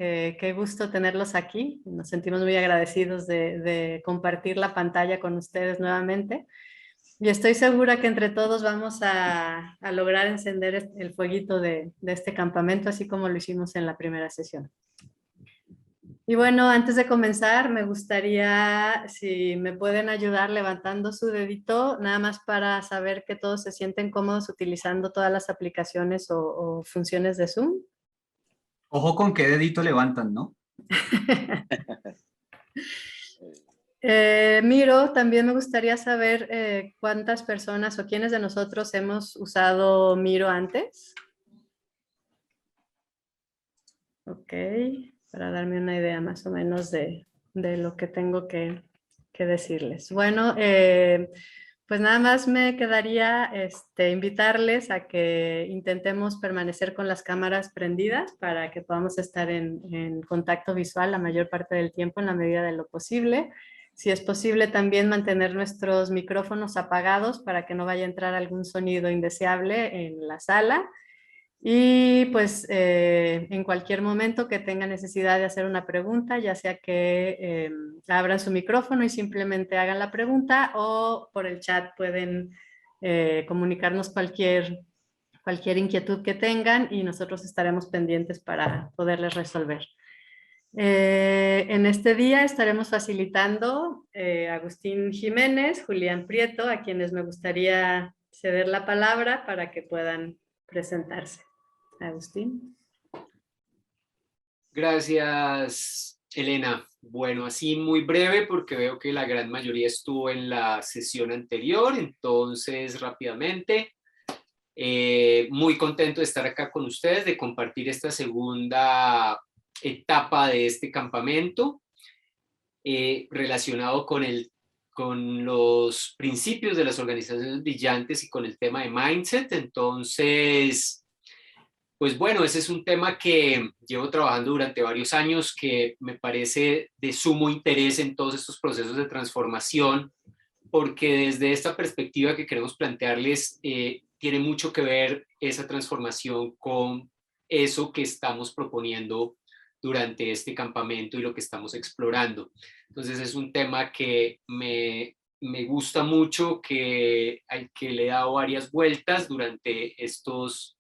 Qué gusto tenerlos aquí. Nos sentimos muy agradecidos de compartir la pantalla con ustedes nuevamente. Y estoy segura que entre todos vamos a lograr encender el fueguito de este campamento, así como lo hicimos en la primera sesión. Y bueno, antes de comenzar, me gustaría, si me pueden ayudar levantando su dedito, nada más para saber que todos se sienten cómodos utilizando todas las aplicaciones o funciones de Zoom. Ojo con qué dedito levantan, ¿no? Miro, también me gustaría saber cuántas personas o quiénes de nosotros hemos usado Miro antes. Ok, para darme una idea más o menos de lo que tengo que decirles. Bueno, pues nada más me quedaría invitarles a que intentemos permanecer con las cámaras prendidas para que podamos estar en contacto visual la mayor parte del tiempo en la medida de lo posible. Si es posible también mantener nuestros micrófonos apagados para que no vaya a entrar algún sonido indeseable en la sala. Y pues en cualquier momento que tengan necesidad de hacer una pregunta, ya sea que abran su micrófono y simplemente hagan la pregunta o por el chat pueden comunicarnos cualquier inquietud que tengan y nosotros estaremos pendientes para poderles resolver. En este día estaremos facilitando Agustín Jiménez, Julián Prieto, a quienes me gustaría ceder la palabra para que puedan presentarse. Agustín. Gracias, Elena. Bueno, así muy breve porque veo que la gran mayoría estuvo en la sesión anterior, entonces rápidamente. Muy contento de estar acá con ustedes, de compartir esta segunda etapa de este campamento relacionado con los principios de las organizaciones brillantes y con el tema de mindset. Entonces, pues bueno, ese es un tema que llevo trabajando durante varios años, que me parece de sumo interés en todos estos procesos de transformación, porque desde esta perspectiva que queremos plantearles, tiene mucho que ver esa transformación con eso que estamos proponiendo durante este campamento y lo que estamos explorando. Entonces es un tema que me gusta mucho, que le he dado varias vueltas durante estos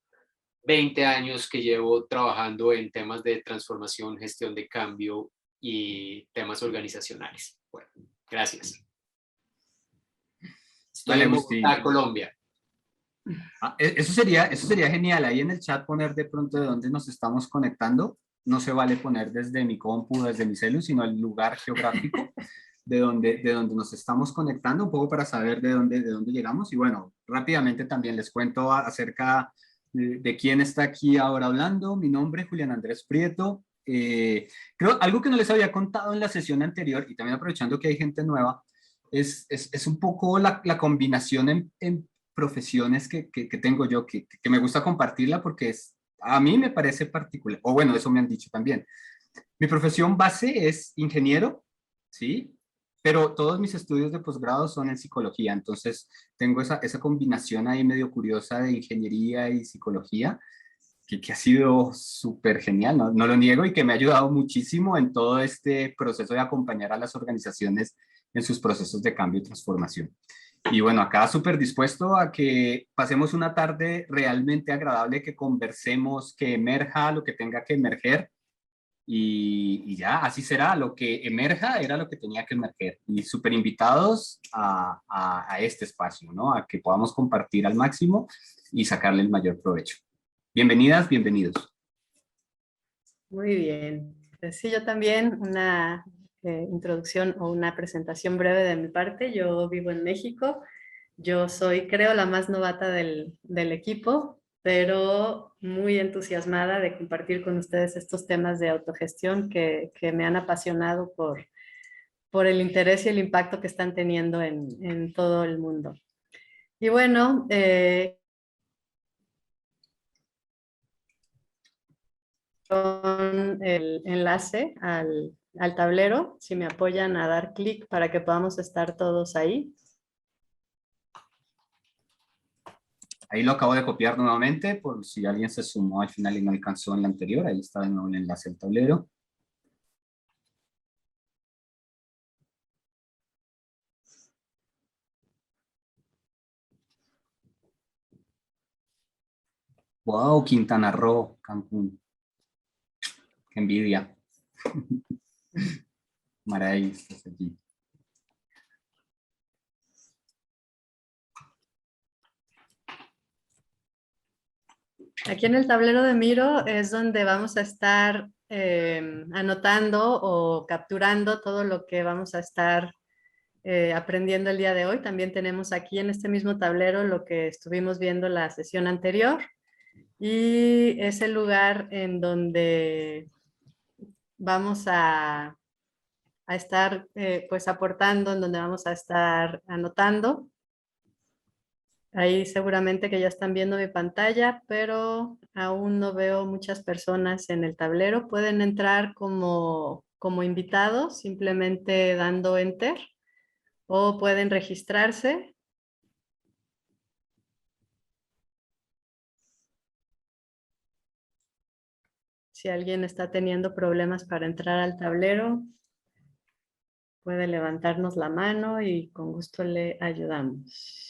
20 años que llevo trabajando en temas de transformación, gestión de cambio y temas organizacionales. Bueno, gracias. Estoy Vale, en Agustín. Bogotá, Colombia. Eso sería genial. Ahí en el chat poner de pronto de dónde nos estamos conectando. No se vale poner desde mi compu, desde mi celu, sino el lugar geográfico de donde nos estamos conectando, un poco para saber de dónde llegamos. Y bueno, rápidamente también les cuento acerca de quién está aquí ahora hablando. Mi nombre es Julián Andrés Prieto. Creo algo que no les había contado en la sesión anterior, y también aprovechando que hay gente nueva, es un poco la combinación en profesiones que tengo yo, que me gusta compartirla porque a mí me parece particular, o bueno, eso me han dicho también. Mi profesión base es ingeniero, ¿sí? Pero todos mis estudios de posgrado son en psicología, entonces tengo esa combinación ahí medio curiosa de ingeniería y psicología, que ha sido súper genial, no lo niego, y que me ha ayudado muchísimo en todo este proceso de acompañar a las organizaciones en sus procesos de cambio y transformación. Y bueno, acá súper dispuesto a que pasemos una tarde realmente agradable, que conversemos, que emerja lo que tenga que emerger. Y ya, así será, lo que emerja era lo que tenía que emerger. Y súper invitados a este espacio, ¿no? A que podamos compartir al máximo y sacarle el mayor provecho. Bienvenidas, bienvenidos. Muy bien. Pues sí, yo también una introducción o una presentación breve de mi parte. Yo vivo en México. Yo soy, creo, la más novata del equipo, pero muy entusiasmada de compartir con ustedes estos temas de autogestión que me han apasionado por el interés y el impacto que están teniendo en todo el mundo. Y bueno, con el enlace al tablero, si me apoyan a dar clic para que podamos estar todos ahí. Ahí lo acabo de copiar nuevamente por si alguien se sumó al final y no alcanzó en la anterior. Ahí está de nuevo el enlace del tablero. Wow, Quintana Roo, Cancún. Qué envidia. Maray, estás allí. Aquí en el tablero de Miro es donde vamos a estar anotando o capturando todo lo que vamos a estar aprendiendo el día de hoy. También tenemos aquí en este mismo tablero lo que estuvimos viendo la sesión anterior y es el lugar en donde vamos a estar pues aportando, en donde vamos a estar anotando. Ahí seguramente que ya están viendo mi pantalla, pero aún no veo muchas personas en el tablero. Pueden entrar como invitados simplemente dando Enter o pueden registrarse. Si alguien está teniendo problemas para entrar al tablero, puede levantarnos la mano y con gusto le ayudamos.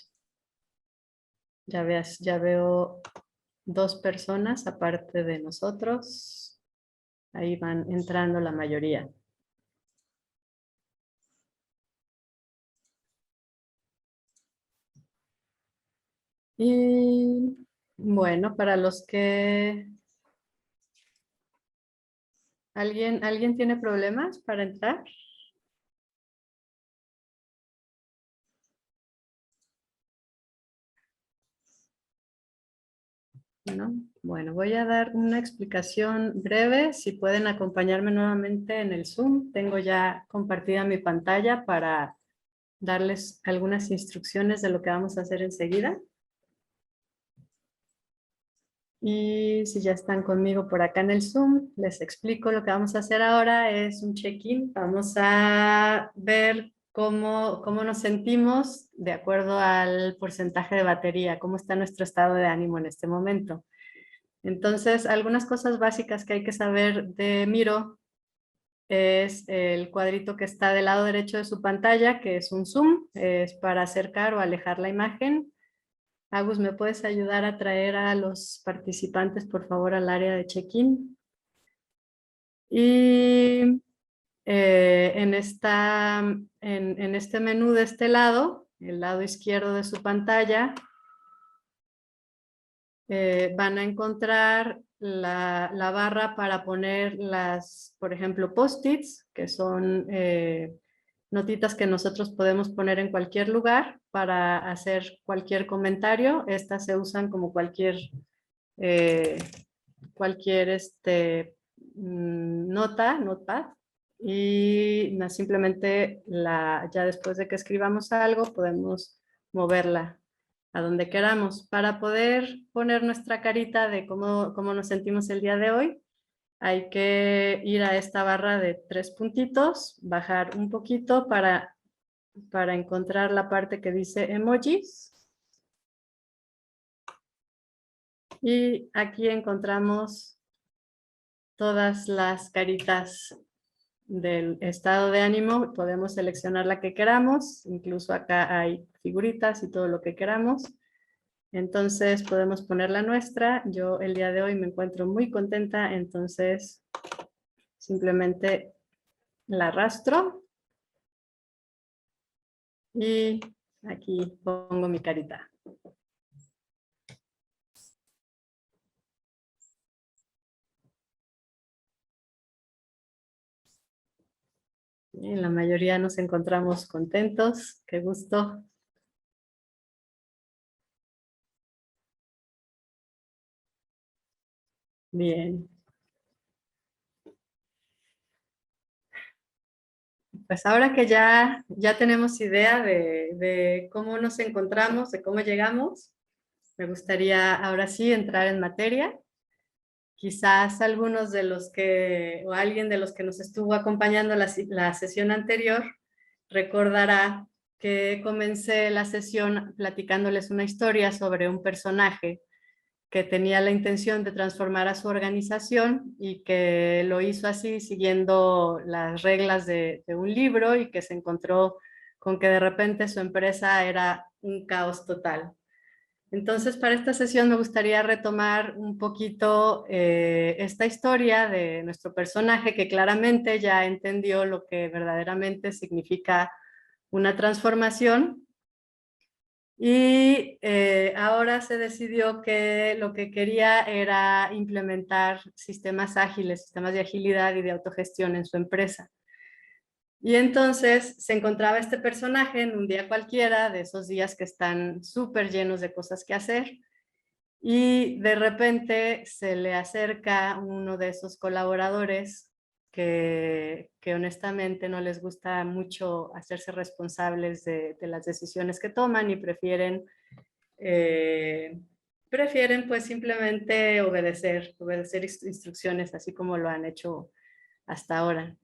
Ya veo 2 personas aparte de nosotros. Ahí van entrando la mayoría. Y bueno, para los que... ¿Alguien tiene problemas para entrar? ¿No? Bueno, voy a dar una explicación breve. Si pueden acompañarme nuevamente en el Zoom. Tengo ya compartida mi pantalla para darles algunas instrucciones de lo que vamos a hacer enseguida. Y si ya están conmigo por acá en el Zoom, les explico lo que vamos a hacer ahora. Es un check-in. Vamos a ver cómo nos sentimos de acuerdo al porcentaje de batería, cómo está nuestro estado de ánimo en este momento. Entonces, algunas cosas básicas que hay que saber de Miro es el cuadrito que está del lado derecho de su pantalla, que es un zoom, es para acercar o alejar la imagen. Agus, ¿me puedes ayudar a traer a los participantes, por favor, al área de check-in? Y en este menú de este lado, el lado izquierdo de su pantalla, van a encontrar la barra para poner por ejemplo, post-its, que son notitas que nosotros podemos poner en cualquier lugar para hacer cualquier comentario. Estas se usan como eh, notepad, y simplemente ya después de que escribamos algo podemos moverla a donde queramos. Para poder poner nuestra carita de cómo nos sentimos el día de hoy, hay que ir a esta barra de 3 puntitos, bajar un poquito para encontrar la parte que dice emojis. Y aquí encontramos todas las caritas del estado de ánimo. Podemos seleccionar la que queramos, incluso acá hay figuritas y todo lo que queramos. Entonces podemos poner la nuestra. Yo el día de hoy me encuentro muy contenta, entonces simplemente la arrastro y aquí pongo mi carita. Y la mayoría nos encontramos contentos. Qué gusto. Bien. Pues ahora que ya tenemos idea de cómo nos encontramos, de cómo llegamos, me gustaría ahora sí entrar en materia. Quizás algunos de o alguien de los que nos estuvo acompañando la sesión anterior recordará que comencé la sesión platicándoles una historia sobre un personaje que tenía la intención de transformar a su organización y que lo hizo así siguiendo las reglas de un libro y que se encontró con que de repente su empresa era un caos total. Entonces, para esta sesión me gustaría retomar un poquito esta historia de nuestro personaje que claramente ya entendió lo que verdaderamente significa una transformación. Y ahora se decidió que lo que quería era implementar sistemas ágiles, sistemas de agilidad y de autogestión en su empresa. Y entonces se encontraba este personaje en un día cualquiera, de esos días que están súper llenos de cosas que hacer, y de repente se le acerca uno de esos colaboradores que honestamente no les gusta mucho hacerse responsables de las decisiones que toman y prefieren pues simplemente obedecer instrucciones así como lo han hecho hasta ahora.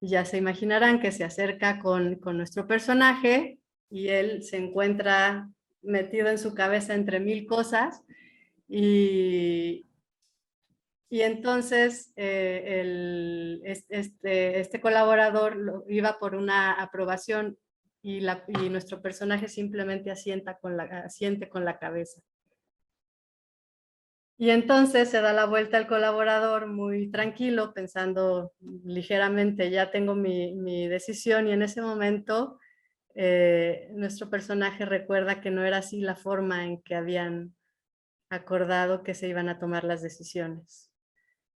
Y ya se imaginarán que se acerca con nuestro personaje y él se encuentra metido en su cabeza entre mil cosas y entonces este colaborador iba por una aprobación y nuestro personaje simplemente asiente con la cabeza. Y entonces se da la vuelta al colaborador muy tranquilo, pensando ligeramente, ya tengo mi decisión, y en ese momento nuestro personaje recuerda que no era así la forma en que habían acordado que se iban a tomar las decisiones.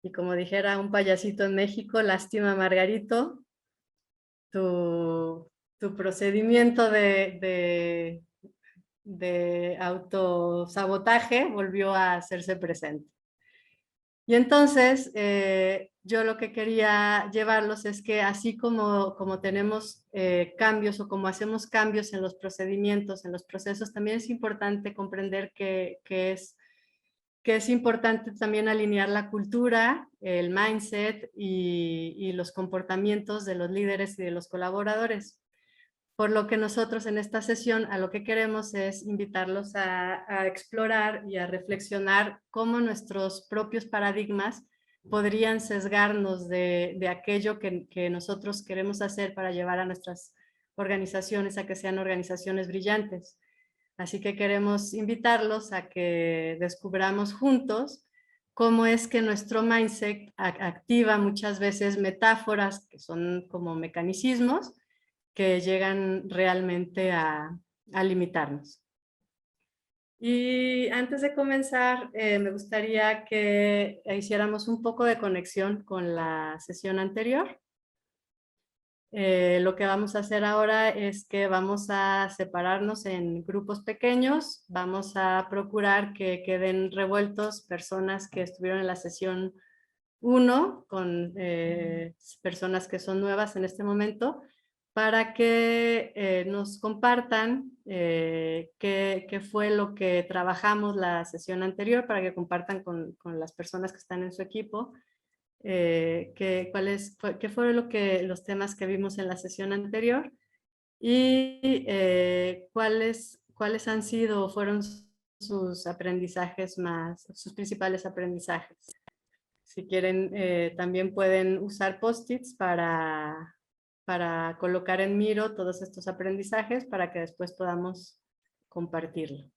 Y como dijera un payasito en México, lástima Margarito, tu procedimiento de autosabotaje volvió a hacerse presente. Y entonces yo lo que quería llevarlos es que así como tenemos cambios o como hacemos cambios en los procedimientos, en los procesos, también es importante comprender que es importante también alinear la cultura, el mindset y los comportamientos de los líderes y de los colaboradores. Por lo que nosotros en esta sesión a lo que queremos es invitarlos a explorar y a reflexionar cómo nuestros propios paradigmas podrían sesgarnos de aquello que nosotros queremos hacer para llevar a nuestras organizaciones a que sean organizaciones brillantes. Así que queremos invitarlos a que descubramos juntos cómo es que nuestro mindset activa muchas veces metáforas que son como mecanicismos que llegan realmente a limitarnos. Y antes de comenzar, me gustaría que hiciéramos un poco de conexión con la sesión anterior. Lo que vamos a hacer ahora es que vamos a separarnos en grupos pequeños, vamos a procurar que queden revueltos personas que estuvieron en la sesión 1 con personas que son nuevas en este momento, para que nos compartan qué fue lo que trabajamos la sesión anterior, para que compartan con las personas que están en su equipo qué fueron los temas que vimos en la sesión anterior y cuáles han sido o fueron sus aprendizajes sus principales aprendizajes. Si quieren, también pueden usar post-its para colocar en Miro todos estos aprendizajes para que después podamos compartirlo.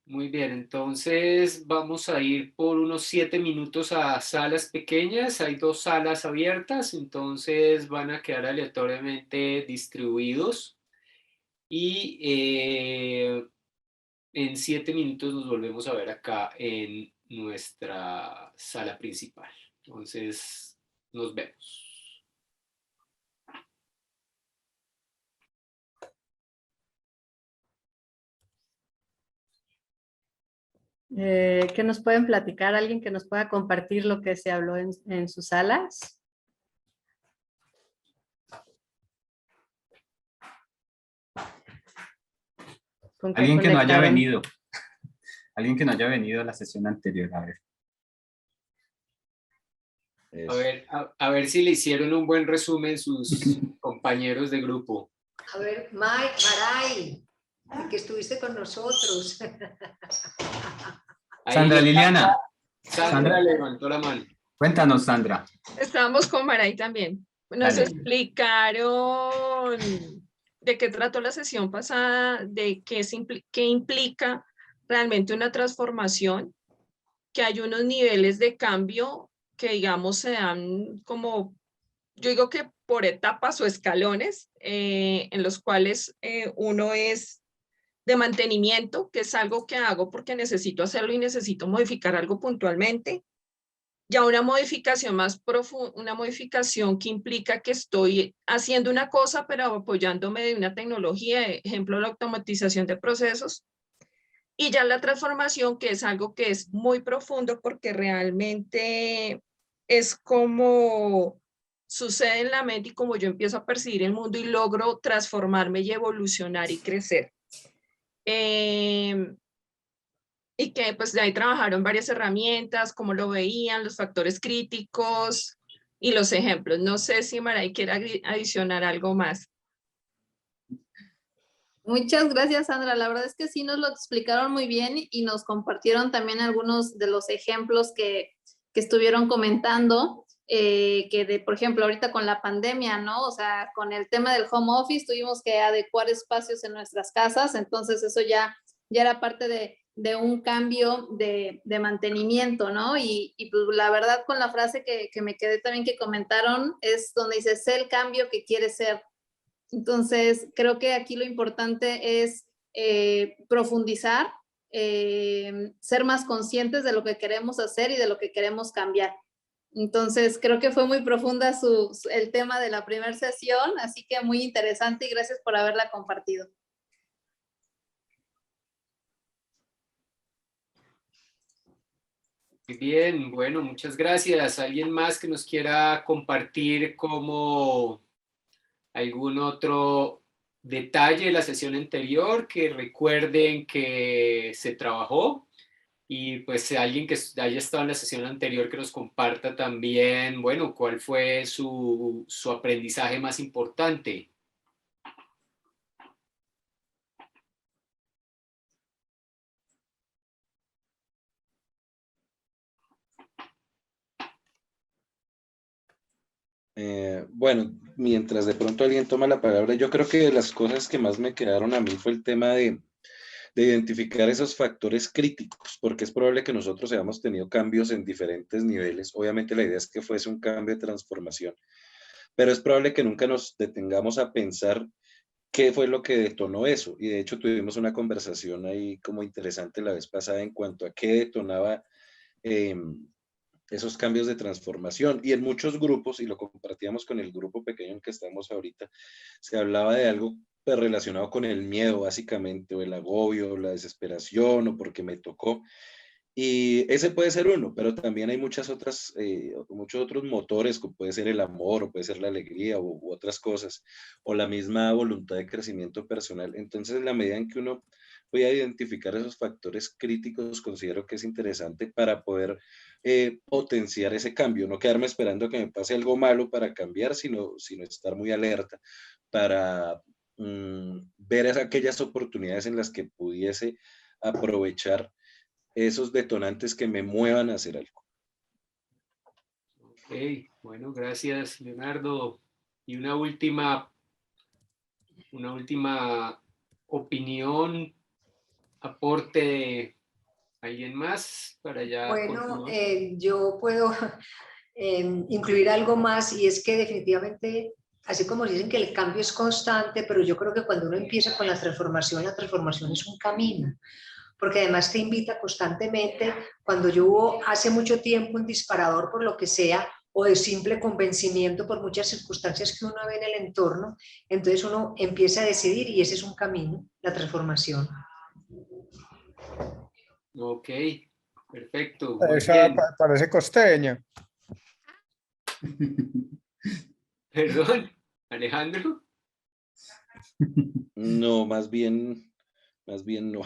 Muy bien, entonces vamos a ir por unos 7 minutos a salas pequeñas. Hay 2 salas abiertas, entonces van a quedar aleatoriamente distribuidos. Y en 7 minutos nos volvemos a ver acá en nuestra sala principal. Entonces, nos vemos. ¿Qué nos pueden platicar? ¿Alguien que nos pueda compartir lo que se habló en sus salas? Alguien que no haya venido. Alguien que no haya venido a la sesión anterior, a ver. Eso. A ver si le hicieron un buen resumen sus compañeros de grupo. A ver, Maray, que estuviste con nosotros. Ahí Sandra Liliana, Sandra levantó la mano. cuéntanos, Sandra. Estábamos con Maray también. Nos Dale. explicaron de qué trató la sesión pasada, de qué implica realmente una transformación, que hay unos niveles de cambio que, digamos, se dan como, yo digo que por etapas o escalones, en los cuales uno es de mantenimiento, que es algo que hago porque necesito hacerlo y necesito modificar algo puntualmente. Ya una modificación más profunda, una modificación que implica que estoy haciendo una cosa, pero apoyándome de una tecnología, ejemplo, la automatización de procesos. Y ya la transformación, que es algo que es muy profundo porque realmente es como sucede en la mente y como yo empiezo a percibir el mundo y logro transformarme y evolucionar y crecer. Y que pues de ahí trabajaron varias herramientas, cómo lo veían, los factores críticos y los ejemplos. No sé si Maray quiere adicionar algo más. Muchas gracias, Sandra. La verdad es que sí nos lo explicaron muy bien y nos compartieron también algunos de los ejemplos que estuvieron comentando, por ejemplo, ahorita con la pandemia, ¿no? O sea, con el tema del home office tuvimos que adecuar espacios en nuestras casas, entonces eso ya era parte de un cambio de mantenimiento, ¿no? Y pues la verdad con la frase que me quedé también que comentaron es donde dice, sé el cambio que quieres ser. Entonces, creo que aquí lo importante es profundizar, ser más conscientes de lo que queremos hacer y de lo que queremos cambiar. Entonces, creo que fue muy profunda el tema de la primera sesión, así que muy interesante y gracias por haberla compartido. Muy bien, bueno, muchas gracias. ¿Alguien más que nos quiera compartir como algún otro detalle de la sesión anterior que recuerden que se trabajó? Y pues alguien que haya estado en la sesión anterior que nos comparta también, bueno, cuál fue su aprendizaje más importante. Bueno, mientras de pronto alguien toma la palabra, yo creo que de las cosas que más me quedaron a mí fue el tema de identificar esos factores críticos, porque es probable que nosotros hayamos tenido cambios en diferentes niveles. Obviamente la idea es que fuese un cambio de transformación, pero es probable que nunca nos detengamos a pensar qué fue lo que detonó eso. Y de hecho tuvimos una conversación ahí como interesante la vez pasada en cuanto a qué detonaba esos cambios de transformación. Y en muchos grupos, y lo compartíamos con el grupo pequeño en que estamos ahorita, se hablaba de algo pues, relacionado con el miedo, básicamente, o el agobio, o la desesperación, o porque me tocó. Y ese puede ser uno, pero también hay muchos otros motores, como puede ser el amor, o puede ser la alegría, u otras cosas, o la misma voluntad de crecimiento personal. Entonces, en la medida en que uno pueda identificar esos factores críticos, considero que es interesante para poder potenciar ese cambio, no quedarme esperando que me pase algo malo para cambiar, sino estar muy alerta para ver aquellas oportunidades en las que pudiese aprovechar esos detonantes que me muevan a hacer algo. Ok, bueno, gracias, Leonardo. Y una última opinión, aporte de alguien más para ya Bueno, continuar. yo puedo incluir algo más y es que definitivamente, así como dicen que el cambio es constante, pero yo creo que cuando uno empieza con la transformación es un camino, porque además te invita constantemente, cuando yo hubo hace mucho tiempo un disparador por lo que sea, o de simple convencimiento por muchas circunstancias que uno ve en el entorno, entonces uno empieza a decidir y ese es un camino, la transformación. Ok, perfecto. Muy Esa bien. parece costeña. Perdón, Alejandro. No, más bien no.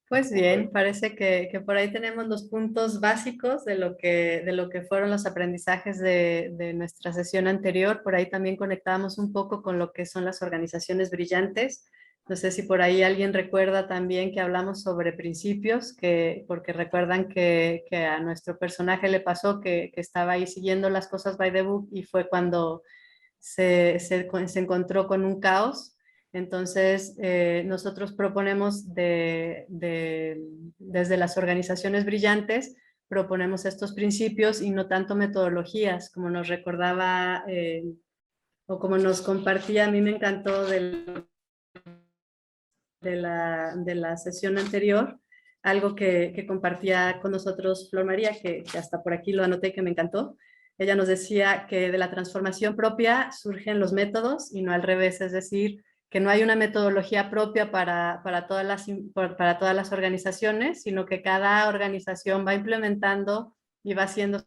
Pues bien, parece que por ahí tenemos los puntos básicos de lo que fueron los aprendizajes de nuestra sesión anterior. Por ahí también conectamos un poco con lo que son las organizaciones brillantes. No sé si por ahí alguien recuerda también que hablamos sobre principios, porque recuerdan que a nuestro personaje le pasó que estaba ahí siguiendo las cosas by the book y fue cuando se encontró con un caos. Entonces, nosotros proponemos desde las organizaciones brillantes, proponemos estos principios y no tanto metodologías, como nos recordaba o como nos compartía. A mí me encantó de la sesión anterior, algo que compartía con nosotros Flor María, que hasta por aquí lo anoté, que me encantó. Ella nos decía que de la transformación propia surgen los métodos y no al revés, es decir, que no hay una metodología propia para todas las organizaciones, sino que cada organización va implementando y va haciendo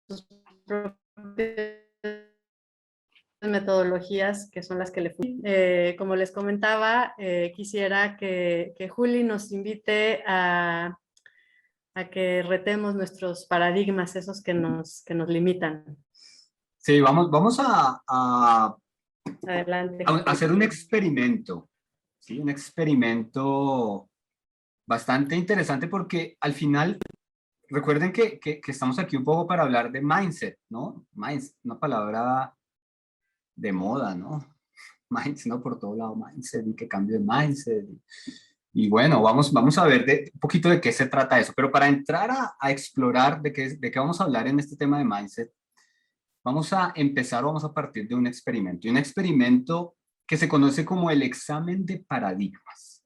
sus propias metodologías que son las que le funcionan. Como les comentaba, quisiera que Juli nos invite a que retemos nuestros paradigmas, esos que nos limitan. Sí, vamos a Adelante. hacer un experimento, ¿sí? Un experimento bastante interesante porque al final, recuerden que estamos aquí un poco para hablar de mindset, ¿no? Mindset, una palabra de moda, ¿no? Mindset, ¿no? Por todo lado, mindset, y que cambio de mindset. Y bueno, vamos a ver un poquito de qué se trata eso. Pero para entrar a explorar de qué vamos a hablar en este tema de mindset, vamos a partir de un experimento. Y un experimento que se conoce como el examen de paradigmas.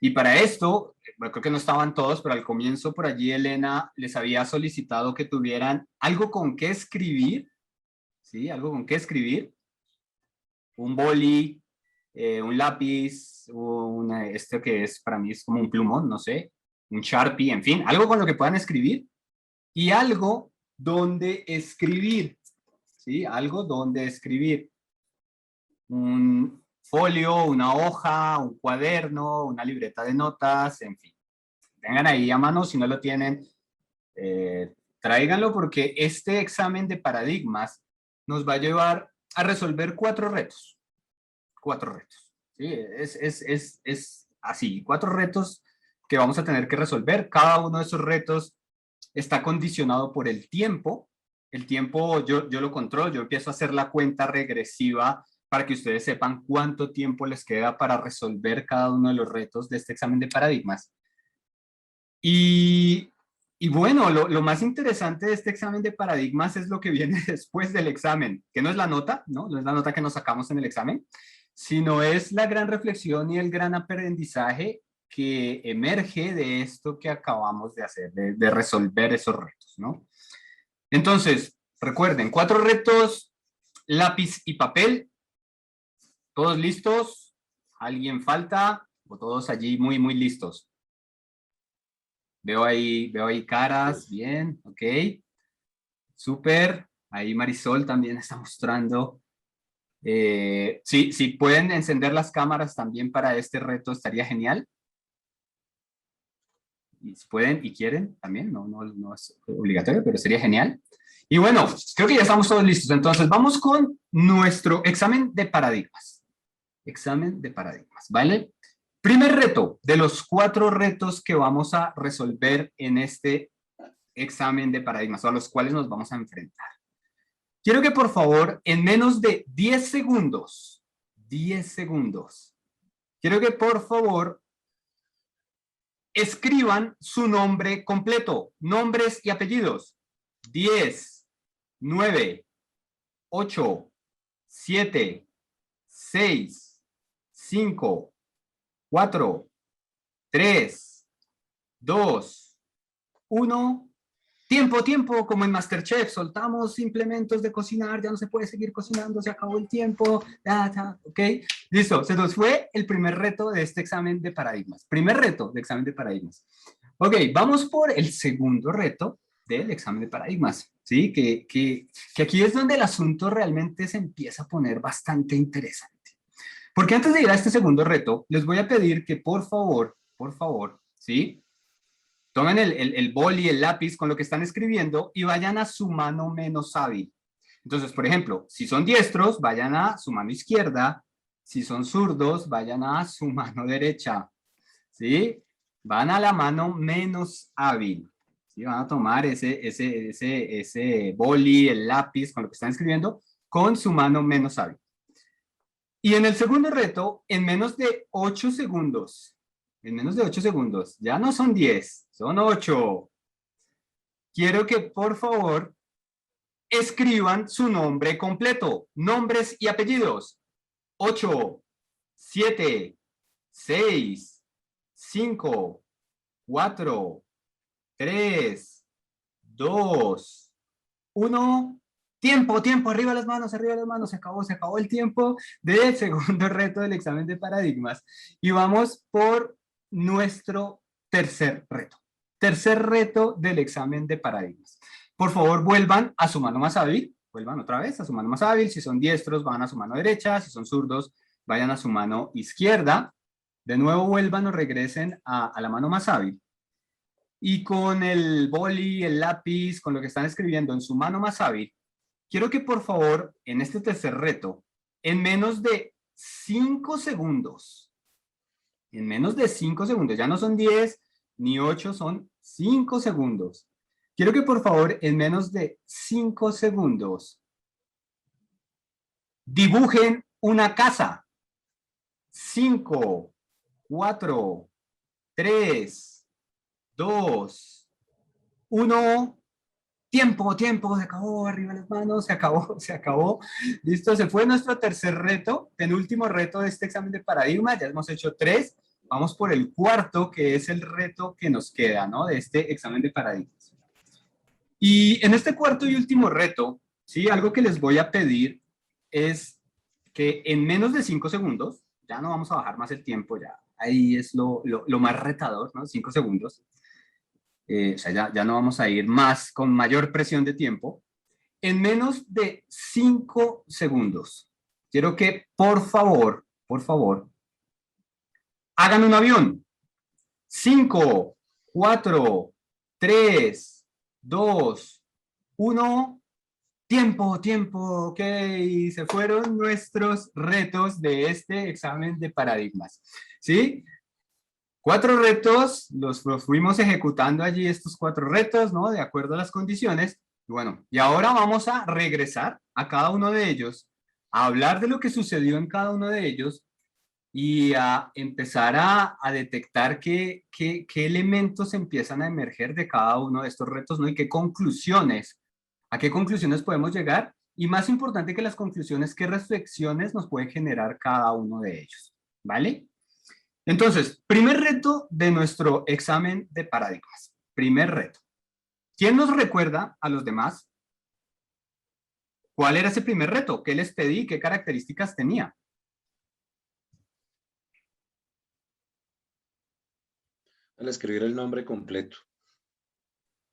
Y para esto, bueno, creo que no estaban todos, pero al comienzo por allí Elena les había solicitado que tuvieran algo con qué escribir, ¿sí? Algo con qué escribir. Un boli, un lápiz, este que es para mí es como un plumón, no sé, un Sharpie, en fin, algo con lo que puedan escribir y algo donde escribir, ¿sí? Algo donde escribir. Un folio, una hoja, un cuaderno, una libreta de notas, en fin. Tengan ahí a mano, si no lo tienen, tráiganlo porque este examen de paradigmas nos va a llevar a resolver 4 retos. 4 retos. ¿Sí? Es así, 4 retos que vamos a tener que resolver. Cada uno de esos retos está condicionado por el tiempo. El tiempo yo lo controlo, yo empiezo a hacer la cuenta regresiva para que ustedes sepan cuánto tiempo les queda para resolver cada uno de los retos de este examen de paradigmas. Y bueno, lo más interesante de este examen de paradigmas es lo que viene después del examen, que no es la nota, ¿no? No es la nota que nos sacamos en el examen, sino es la gran reflexión y el gran aprendizaje que emerge de esto que acabamos de hacer, de resolver esos retos, ¿no? Entonces, recuerden, 4 retos, lápiz y papel. ¿Todos listos? ¿Alguien falta? ¿O todos allí muy, muy listos? Veo ahí caras, bien, ok. Súper. Ahí Marisol también está mostrando. Si pueden encender las cámaras también para este reto, estaría genial. Y si pueden y quieren también, no es obligatorio, pero sería genial. Y bueno, creo que ya estamos todos listos. Entonces, vamos con nuestro examen de paradigmas. Examen de paradigmas, ¿vale? Primer reto de los 4 retos que vamos a resolver en este examen de paradigmas, o a los cuales nos vamos a enfrentar. Quiero que por favor, en menos de 10 segundos, quiero que por favor escriban su nombre completo, nombres y apellidos. 10, 9, 8, 7, 6, 5, 4, 3, 2, 1. Tiempo, como en MasterChef, soltamos implementos de cocinar, ya no se puede seguir cocinando, se acabó el tiempo, ok, listo, se nos fue el primer reto de este examen de paradigmas, primer reto de examen de paradigmas. Ok, vamos por el segundo reto del examen de paradigmas, ¿sí? Que aquí es donde el asunto realmente se empieza a poner bastante interesante. Porque antes de ir a este segundo reto, les voy a pedir que por favor por favor, ¿sí? Tomen el boli, el lápiz con lo que están escribiendo y vayan a su mano menos hábil. Entonces, por ejemplo, si son diestros, vayan a su mano izquierda. Si son zurdos, vayan a su mano derecha. ¿Sí? Van a la mano menos hábil. ¿Sí? Van a tomar ese boli, el lápiz con lo que están escribiendo, con su mano menos hábil. Y en el segundo reto, en menos de 8 segundos, ya no son 10, son 8. Quiero que por favor escriban su nombre completo, nombres y apellidos. 8, 7, 6, 5, 4, 3, 2, 1. Tiempo, arriba las manos, se acabó el tiempo del segundo reto del examen de paradigmas. Y vamos por nuestro tercer reto. Tercer reto del examen de paradigmas. Por favor, vuelvan a su mano más hábil. Vuelvan otra vez a su mano más hábil. Si son diestros, van a su mano derecha. Si son zurdos, vayan a su mano izquierda. De nuevo, vuelvan o regresen a la mano más hábil. Y con el boli, el lápiz, con lo que están escribiendo en su mano más hábil, quiero que por favor, en este tercer reto, en menos de 5 segundos, ya no son 10 ni 8, son 5 segundos. Quiero que por favor, en menos de 5 segundos, dibujen una casa. 5, 4, 3, 2, 1... Tiempo, se acabó, arriba las manos, se acabó. Listo, se fue nuestro tercer reto, penúltimo reto de este examen de paradigma, ya hemos hecho 3, vamos por el cuarto, que es el reto que nos queda, ¿no? De este examen de paradigmas. Y en este cuarto y último reto, ¿sí? Algo que les voy a pedir es que en menos de 5 segundos, ya no vamos a bajar más el tiempo, ya ahí es lo más retador, ¿no? 5 segundos. O sea, ya no vamos a ir más con mayor presión de tiempo. En menos de 5 segundos, quiero que por favor, hagan un avión. 5, 4, 3, 2, 1. Tiempo, ok, se fueron nuestros retos de este examen de paradigmas, ¿sí? 4 retos, los fuimos ejecutando allí, estos 4 retos, ¿no? De acuerdo a las condiciones. Y bueno, y ahora vamos a regresar a cada uno de ellos, a hablar de lo que sucedió en cada uno de ellos y a empezar a detectar qué elementos empiezan a emerger de cada uno de estos retos, ¿no? Y a qué conclusiones podemos llegar. Y más importante que las conclusiones, qué reflexiones nos puede generar cada uno de ellos, ¿vale? Entonces, primer reto de nuestro examen de paradigmas. Primer reto. ¿Quién nos recuerda a los demás cuál era ese primer reto? ¿Qué les pedí? ¿Qué características tenía? Al escribir el nombre completo.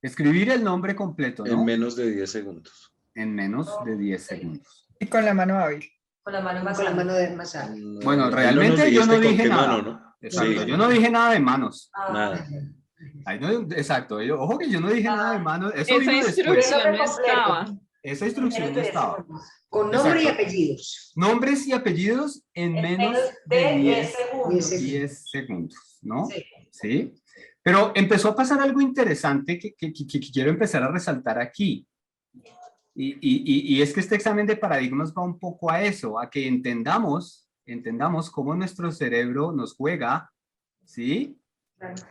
Escribir el nombre completo, ¿no? En menos de 10 segundos. En menos de 10 segundos. Y con la mano hábil. Con la mano más hábil. Bueno, realmente yo no dije nada. Mano, ¿no? Exacto, Sí. yo no dije nada de manos. Nada. Ay, no, exacto, ojo que yo no dije nada de manos. Eso Esa vino después. instrucción no estaba. Esa instrucción no estaba. Con nombre y Exacto. apellidos. Nombres y apellidos en menos de 10 segundos, ¿no? Sí. ¿Sí? Pero empezó a pasar algo interesante que quiero empezar a resaltar aquí. Y es que este examen de paradigmas va un poco a eso, a que entendamos cómo nuestro cerebro nos juega, ¿sí?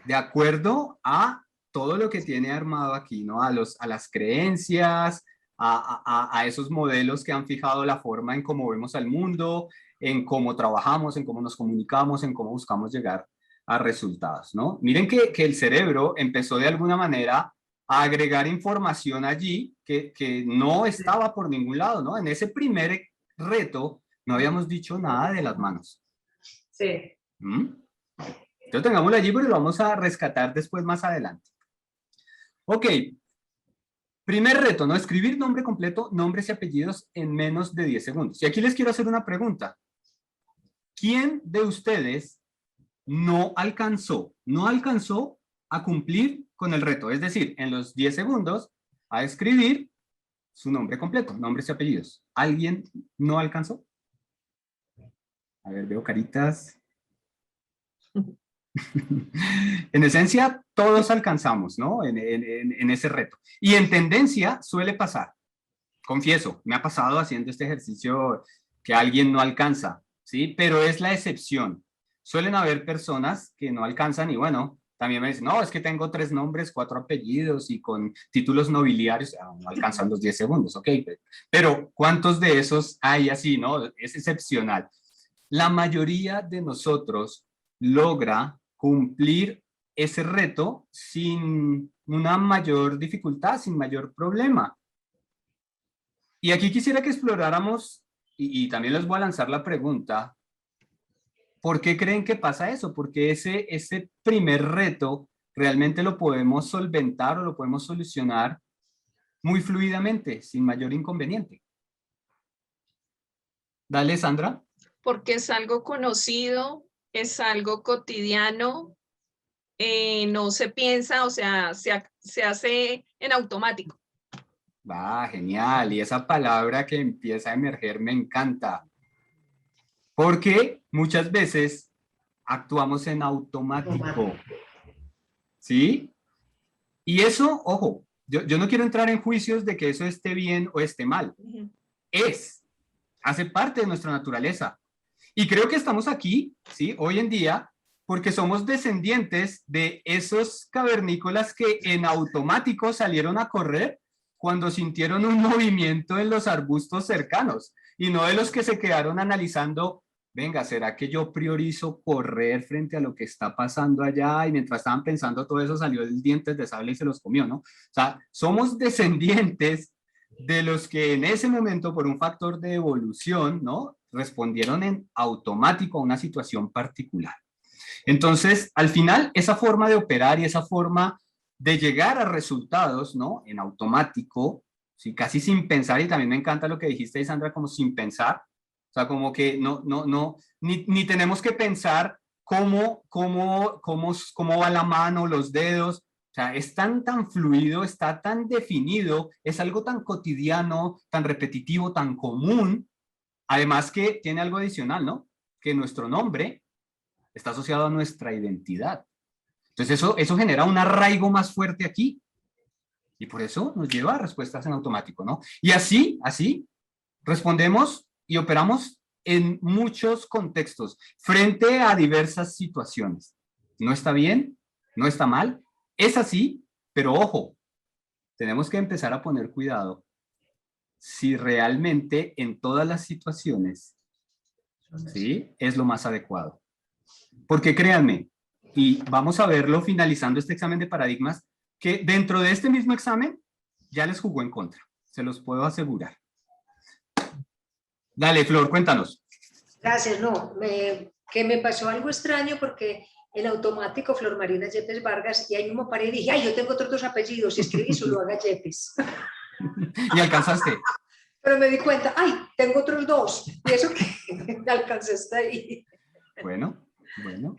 De acuerdo a todo lo que tiene armado aquí, ¿no? A las creencias, a esos modelos que han fijado la forma en cómo vemos al mundo, en cómo trabajamos, en cómo nos comunicamos, en cómo buscamos llegar a resultados, ¿no? Miren que el cerebro empezó de alguna manera a agregar información allí que no estaba por ningún lado, ¿no? En ese primer reto no habíamos dicho nada de las manos. Sí. Entonces tengámoslo allí, pero lo vamos a rescatar después más adelante. Ok. Primer reto, ¿no? Escribir nombre completo, nombres y apellidos en menos de 10 segundos. Y aquí les quiero hacer una pregunta. ¿Quién de ustedes no alcanzó a cumplir con el reto. Es decir, en los 10 segundos a escribir su nombre completo, nombres y apellidos. ¿Alguien no alcanzó? A ver, veo caritas. En esencia, todos alcanzamos, ¿no? En ese reto. Y en tendencia suele pasar. Confieso, me ha pasado haciendo este ejercicio que alguien no alcanza, ¿sí? Pero es la excepción. Suelen haber personas que no alcanzan y bueno, también me dicen, no, es que tengo 3 nombres, 4 apellidos y con títulos nobiliarios, no alcanzan los 10 segundos, ok. Pero ¿cuántos de esos hay así, no? Es excepcional. La mayoría de nosotros logra cumplir ese reto sin una mayor dificultad, sin mayor problema. Y aquí quisiera que exploráramos, y también les voy a lanzar la pregunta, ¿por qué creen que pasa eso? Porque ese primer reto realmente lo podemos solventar o lo podemos solucionar muy fluidamente, sin mayor inconveniente. Dale, Sandra. Porque es algo conocido, es algo cotidiano, no se piensa, o sea, se hace en automático. Va, genial. Y esa palabra que empieza a emerger me encanta. Porque muchas veces actuamos en automático. ¿Sí? Y eso, ojo, yo no quiero entrar en juicios de que eso esté bien o esté mal. Hace parte de nuestra naturaleza. Y creo que estamos aquí, ¿sí? Hoy en día, porque somos descendientes de esos cavernícolas que en automático salieron a correr cuando sintieron un movimiento en los arbustos cercanos, y no de los que se quedaron analizando, venga, ¿será que yo priorizo correr frente a lo que está pasando allá? Y mientras estaban pensando todo eso, salió el dientes de sable y se los comió, ¿no? O sea, somos descendientes de los que en ese momento, por un factor de evolución, ¿no?, respondieron en automático a una situación particular. Entonces, al final, esa forma de operar y esa forma de llegar a resultados, ¿no?, en automático, ¿sí?, casi sin pensar, y también me encanta lo que dijiste, Sandra, como sin pensar, o sea, como que ni tenemos que pensar cómo va la mano, los dedos. O sea, es tan fluido, está tan definido, es algo tan cotidiano, tan repetitivo, tan común. Además que tiene algo adicional, ¿no? Que nuestro nombre está asociado a nuestra identidad. Entonces eso genera un arraigo más fuerte aquí. Y por eso nos lleva a respuestas en automático, ¿no? Y así respondemos y operamos en muchos contextos, frente a diversas situaciones. No está bien, no está mal, es así, pero ojo, tenemos que empezar a poner cuidado si realmente en todas las situaciones, ¿sí?, es lo más adecuado. Porque créanme, y vamos a verlo finalizando este examen de paradigmas, que dentro de este mismo examen ya les jugó en contra, se los puedo asegurar. Dale, Flor, cuéntanos. Gracias, que me pasó algo extraño porque en automático Flor Marina Yepes Vargas, y ahí mismo paré y dije, ay, yo tengo otros 2 apellidos, y escribí Zuluaga Yepes. ¿Y alcanzaste? Pero me di cuenta, ay, tengo otros 2, y eso que alcancé hasta ahí. Bueno,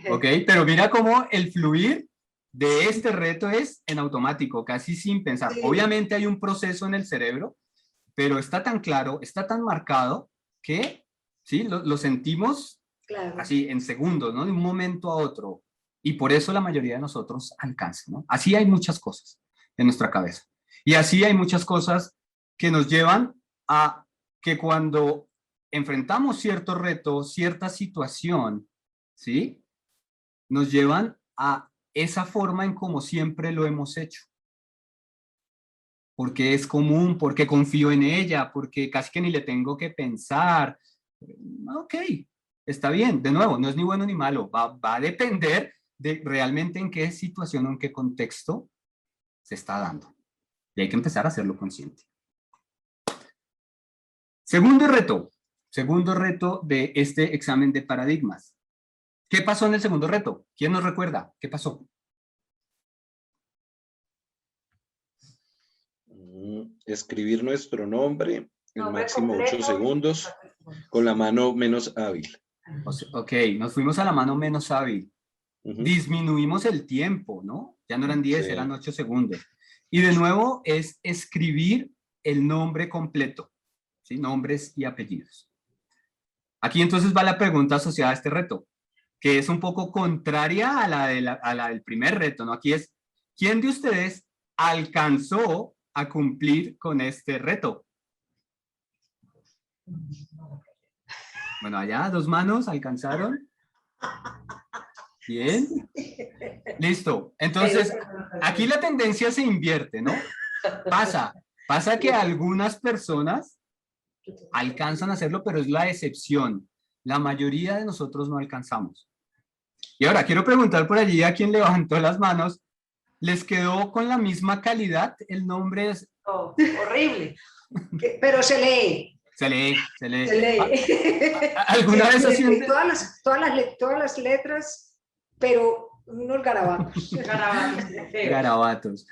ok, pero mira cómo el fluir de este reto es en automático, casi sin pensar. Sí. Obviamente hay un proceso en el cerebro, pero está tan claro, está tan marcado que sí, lo sentimos claro, así en segundos, ¿no? De un momento a otro. Y por eso la mayoría de nosotros alcanza, ¿no? Así hay muchas cosas en nuestra cabeza. Y así hay muchas cosas que nos llevan a que cuando enfrentamos cierto reto, cierta situación, ¿sí?, nos llevan a esa forma en como siempre lo hemos hecho. Porque es común, porque confío en ella, porque casi que ni le tengo que pensar. Ok, está bien. De nuevo, no es ni bueno ni malo. Va a depender de realmente en qué situación o en qué contexto se está dando. Y hay que empezar a hacerlo consciente. Segundo reto de este examen de paradigmas. ¿Qué pasó en el segundo reto? ¿Quién nos recuerda? ¿Qué pasó? Escribir nuestro nombre en máximo 8 segundos con la mano menos hábil. Ok, nos fuimos a la mano menos hábil. disminuimos el tiempo, ¿no? Ya no eran 10, Sí. eran 8 segundos. Y de nuevo es escribir el nombre completo, ¿sí? Nombres y apellidos. Aquí entonces va la pregunta asociada a este reto, que es un poco contraria a la del primer reto, ¿no? Aquí es, ¿quién de ustedes alcanzó a cumplir con este reto? Bueno, allá, 2 manos, ¿alcanzaron? Bien. Listo. Entonces, aquí la tendencia se invierte, ¿no? Pasa que algunas personas alcanzan a hacerlo, pero es la excepción. La mayoría de nosotros no alcanzamos. Y ahora, quiero preguntar por allí a quien levantó las manos, ¿les quedó con la misma calidad? El nombre es... Oh, horrible. Pero se lee. Se lee, se lee. Se lee. ¿Alguna vez haciendo... Todas las letras, pero unos garabatos. Garabatos.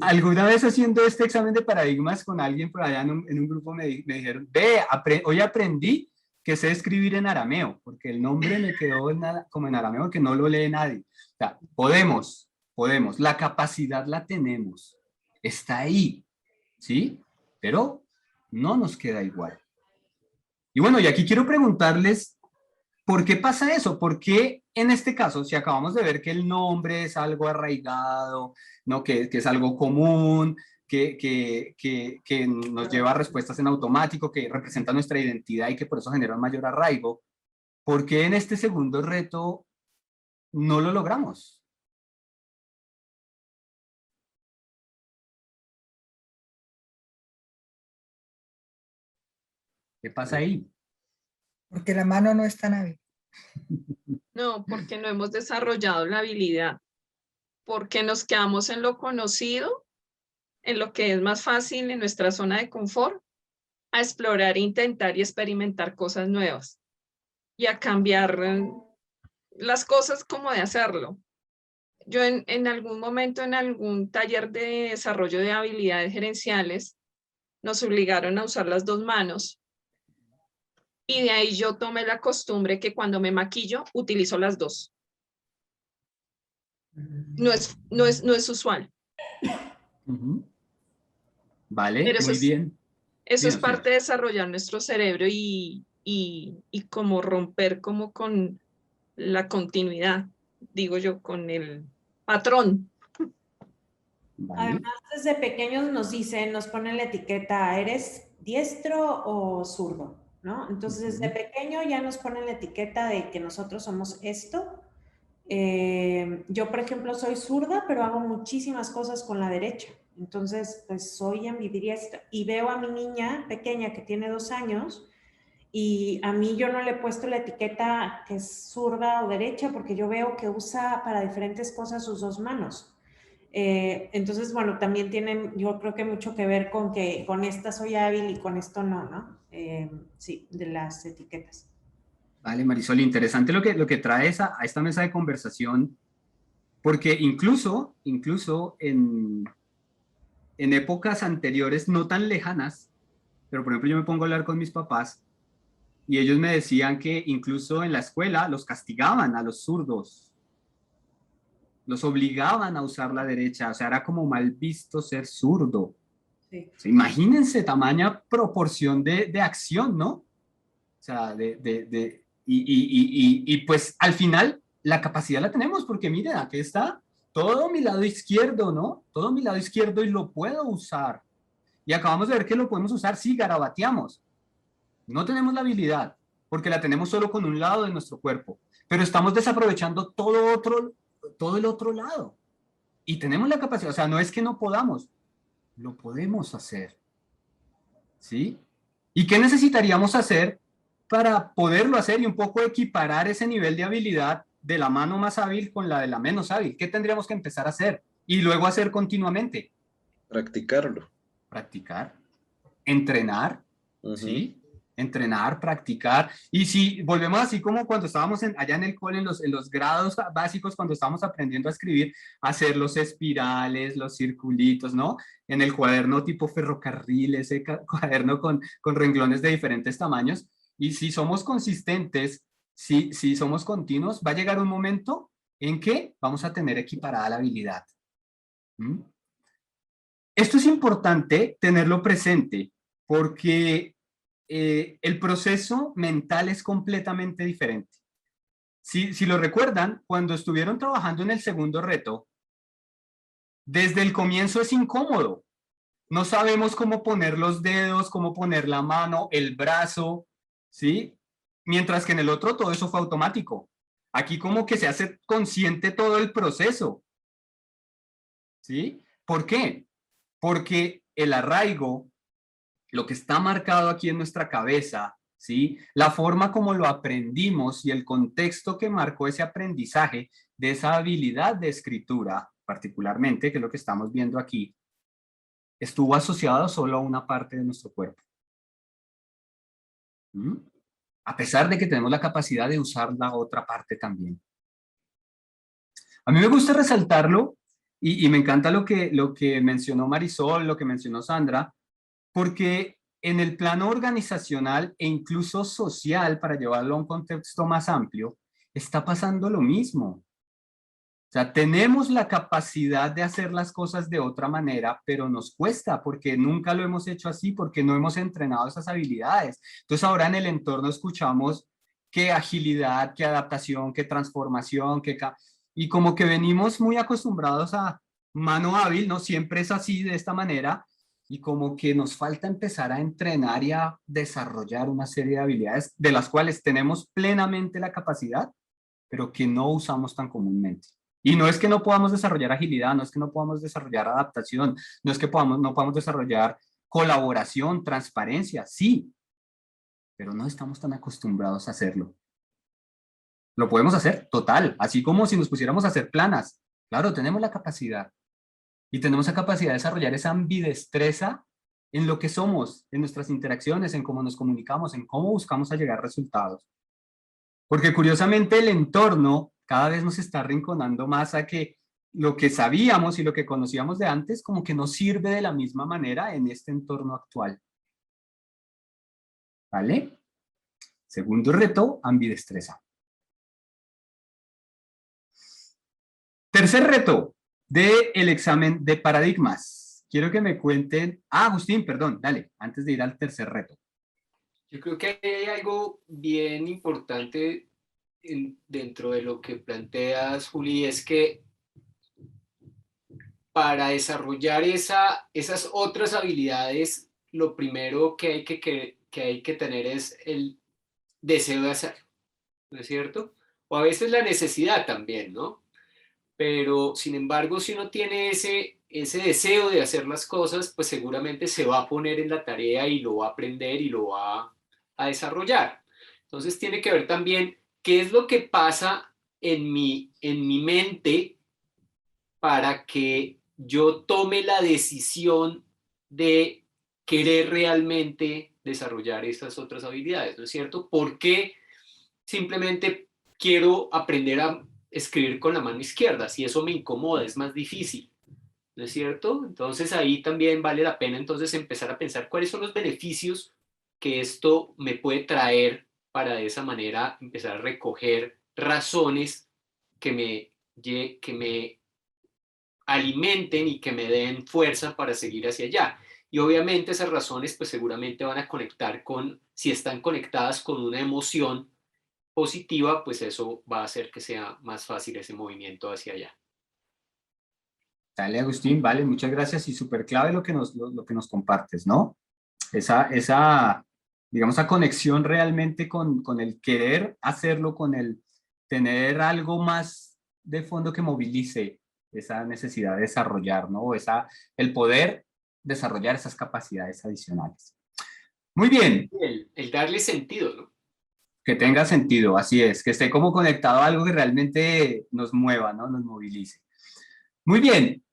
¿Alguna vez haciendo este examen de paradigmas con alguien por allá en un grupo me dijeron, hoy aprendí que sé escribir en arameo, porque el nombre me quedó como en arameo, que no lo lee nadie. O sea, podemos, la capacidad la tenemos, está ahí, ¿sí? Pero no nos queda igual. Y bueno, y aquí quiero preguntarles, ¿por qué pasa eso? ¿Por qué en este caso, si acabamos de ver que el nombre es algo arraigado, ¿no? que es algo común, que nos lleva a respuestas en automático, que representa nuestra identidad y que por eso genera un mayor arraigo, ¿por qué en este segundo reto no lo logramos? ¿Qué pasa ahí? Porque la mano no es tan hábil. No, porque no hemos desarrollado la habilidad, porque nos quedamos en lo conocido, en lo que es más fácil, en nuestra zona de confort, a explorar, intentar y experimentar cosas nuevas y a cambiar las cosas como de hacerlo. Yo en algún momento, en algún taller de desarrollo de habilidades gerenciales, nos obligaron a usar las 2 manos. Y de ahí yo tomé la costumbre que cuando me maquillo, utilizo las 2. No es usual. Vale, pero muy bien. Eso es Bien, parte de desarrollar nuestro cerebro y como romper como con la continuidad, digo yo, con el patrón. Vale. Además, desde pequeños nos ponen la etiqueta, ¿eres diestro o zurdo? ¿No? Entonces, desde pequeño ya nos ponen la etiqueta de que nosotros somos esto. Yo, por ejemplo, soy zurda, pero hago muchísimas cosas con la derecha. Entonces, pues soy ambidiestra. Y veo a mi niña pequeña que tiene 2 años y a mí yo no le he puesto la etiqueta que es zurda o derecha porque yo veo que usa para diferentes cosas sus 2 manos. Entonces, bueno, también tienen, yo creo que mucho que ver con que con esta soy hábil y con esto no, ¿no? Sí, de las etiquetas. Vale, Marisol, interesante lo que traes a esta mesa de conversación, porque incluso en épocas anteriores, no tan lejanas, pero por ejemplo yo me pongo a hablar con mis papás y ellos me decían que incluso en la escuela los castigaban a los zurdos, los obligaban a usar la derecha, o sea, era como mal visto ser zurdo. Sí. O sea, imagínense tamaña proporción de acción, ¿no? O sea, y pues al final la capacidad la tenemos porque miren, aquí está todo mi lado izquierdo, ¿no? Todo mi lado izquierdo y lo puedo usar. Y acabamos de ver que lo podemos usar, sí, garabateamos. No tenemos la habilidad porque la tenemos solo con un lado de nuestro cuerpo, pero estamos desaprovechando todo el otro lado. Y tenemos la capacidad, o sea, no es que no podamos, lo podemos hacer. ¿Sí? ¿Y qué necesitaríamos hacer para poderlo hacer y un poco equiparar ese nivel de habilidad de la mano más hábil con la de la menos hábil? ¿Qué tendríamos que empezar a hacer? Y luego hacer continuamente. Practicarlo. Practicar. Entrenar. ¿Sí? Entrenar, practicar. Y si volvemos así como cuando estábamos allá en el cole, en los grados básicos, cuando estábamos aprendiendo a escribir, hacer los espirales, los circulitos, ¿no? En el cuaderno tipo ferrocarril, ese cuaderno con renglones de diferentes tamaños. Y si somos consistentes, si somos continuos, va a llegar un momento ¿En qué? Vamos a tener equiparada la habilidad. ¿Mm? Esto es importante tenerlo presente porque el proceso mental es completamente diferente. Si lo recuerdan, cuando estuvieron trabajando en el segundo reto, desde el comienzo es incómodo. No sabemos cómo poner los dedos, cómo poner la mano, el brazo, ¿sí? Mientras que en el otro todo eso fue automático. Aquí como que se hace consciente todo el proceso, ¿sí? ¿Por qué? Porque el arraigo, lo que está marcado aquí en nuestra cabeza, ¿sí? La forma como lo aprendimos y el contexto que marcó ese aprendizaje de esa habilidad de escritura, particularmente, que es lo que estamos viendo aquí, estuvo asociado solo a una parte de nuestro cuerpo. ¿Mm? A pesar de que tenemos la capacidad de usar la otra parte también. A mí me gusta resaltarlo y me encanta lo que mencionó Marisol, lo que mencionó Sandra, porque en el plano organizacional e incluso social, para llevarlo a un contexto más amplio, está pasando lo mismo. O sea, tenemos la capacidad de hacer las cosas de otra manera, pero nos cuesta porque nunca lo hemos hecho así, porque no hemos entrenado esas habilidades. Entonces ahora en el entorno escuchamos qué agilidad, qué adaptación, qué transformación, y como que venimos muy acostumbrados a mano hábil, ¿no? Siempre es así, de esta manera, y como que nos falta empezar a entrenar y a desarrollar una serie de habilidades de las cuales tenemos plenamente la capacidad, pero que no usamos tan comúnmente. Y no es que no podamos desarrollar agilidad, no es que no podamos desarrollar adaptación, no es que no podamos desarrollar colaboración, transparencia, sí, pero no estamos tan acostumbrados a hacerlo. Lo podemos hacer, total, así como si nos pusiéramos a hacer planas. Claro, tenemos la capacidad y tenemos la capacidad de desarrollar esa ambidestreza en lo que somos, en nuestras interacciones, en cómo nos comunicamos, en cómo buscamos a llegar a resultados. Porque curiosamente el entorno cada vez nos está arrinconando más a que lo que sabíamos y lo que conocíamos de antes como que no sirve de la misma manera en este entorno actual. ¿Vale? Segundo reto, ambidestreza. Tercer reto del examen de paradigmas. Quiero que me cuenten... Agustín, perdón, dale, antes de ir al tercer reto. Yo creo que hay algo bien importante dentro de lo que planteas, Juli, es que para desarrollar esas otras habilidades, lo primero que hay que tener es el deseo de hacerlo, ¿no es cierto? O a veces la necesidad también, ¿no? Pero, sin embargo, si uno tiene ese deseo de hacer las cosas, pues seguramente se va a poner en la tarea y lo va a aprender y lo va a desarrollar. Entonces tiene que ver también qué es lo que pasa en mi mente para que yo tome la decisión de querer realmente desarrollar estas otras habilidades, ¿no es cierto? ¿Por qué simplemente quiero aprender a escribir con la mano izquierda? Si eso me incomoda, es más difícil, ¿no es cierto? Entonces ahí también vale la pena entonces empezar a pensar cuáles son los beneficios que esto me puede traer para de esa manera empezar a recoger razones que me alimenten y que me den fuerza para seguir hacia allá. Y obviamente esas razones pues seguramente van a conectar si están conectadas con una emoción positiva, pues eso va a hacer que sea más fácil ese movimiento hacia allá. Dale, Agustín, vale, muchas gracias y súper clave lo que nos compartes, ¿no? Esa, digamos, esa conexión realmente con el querer hacerlo, con el tener algo más de fondo que movilice esa necesidad de desarrollar, ¿no? El poder desarrollar esas capacidades adicionales. Muy bien. El darle sentido, ¿no? Que tenga sentido, así es, que esté como conectado a algo que realmente nos mueva, ¿no? Nos movilice. Muy bien.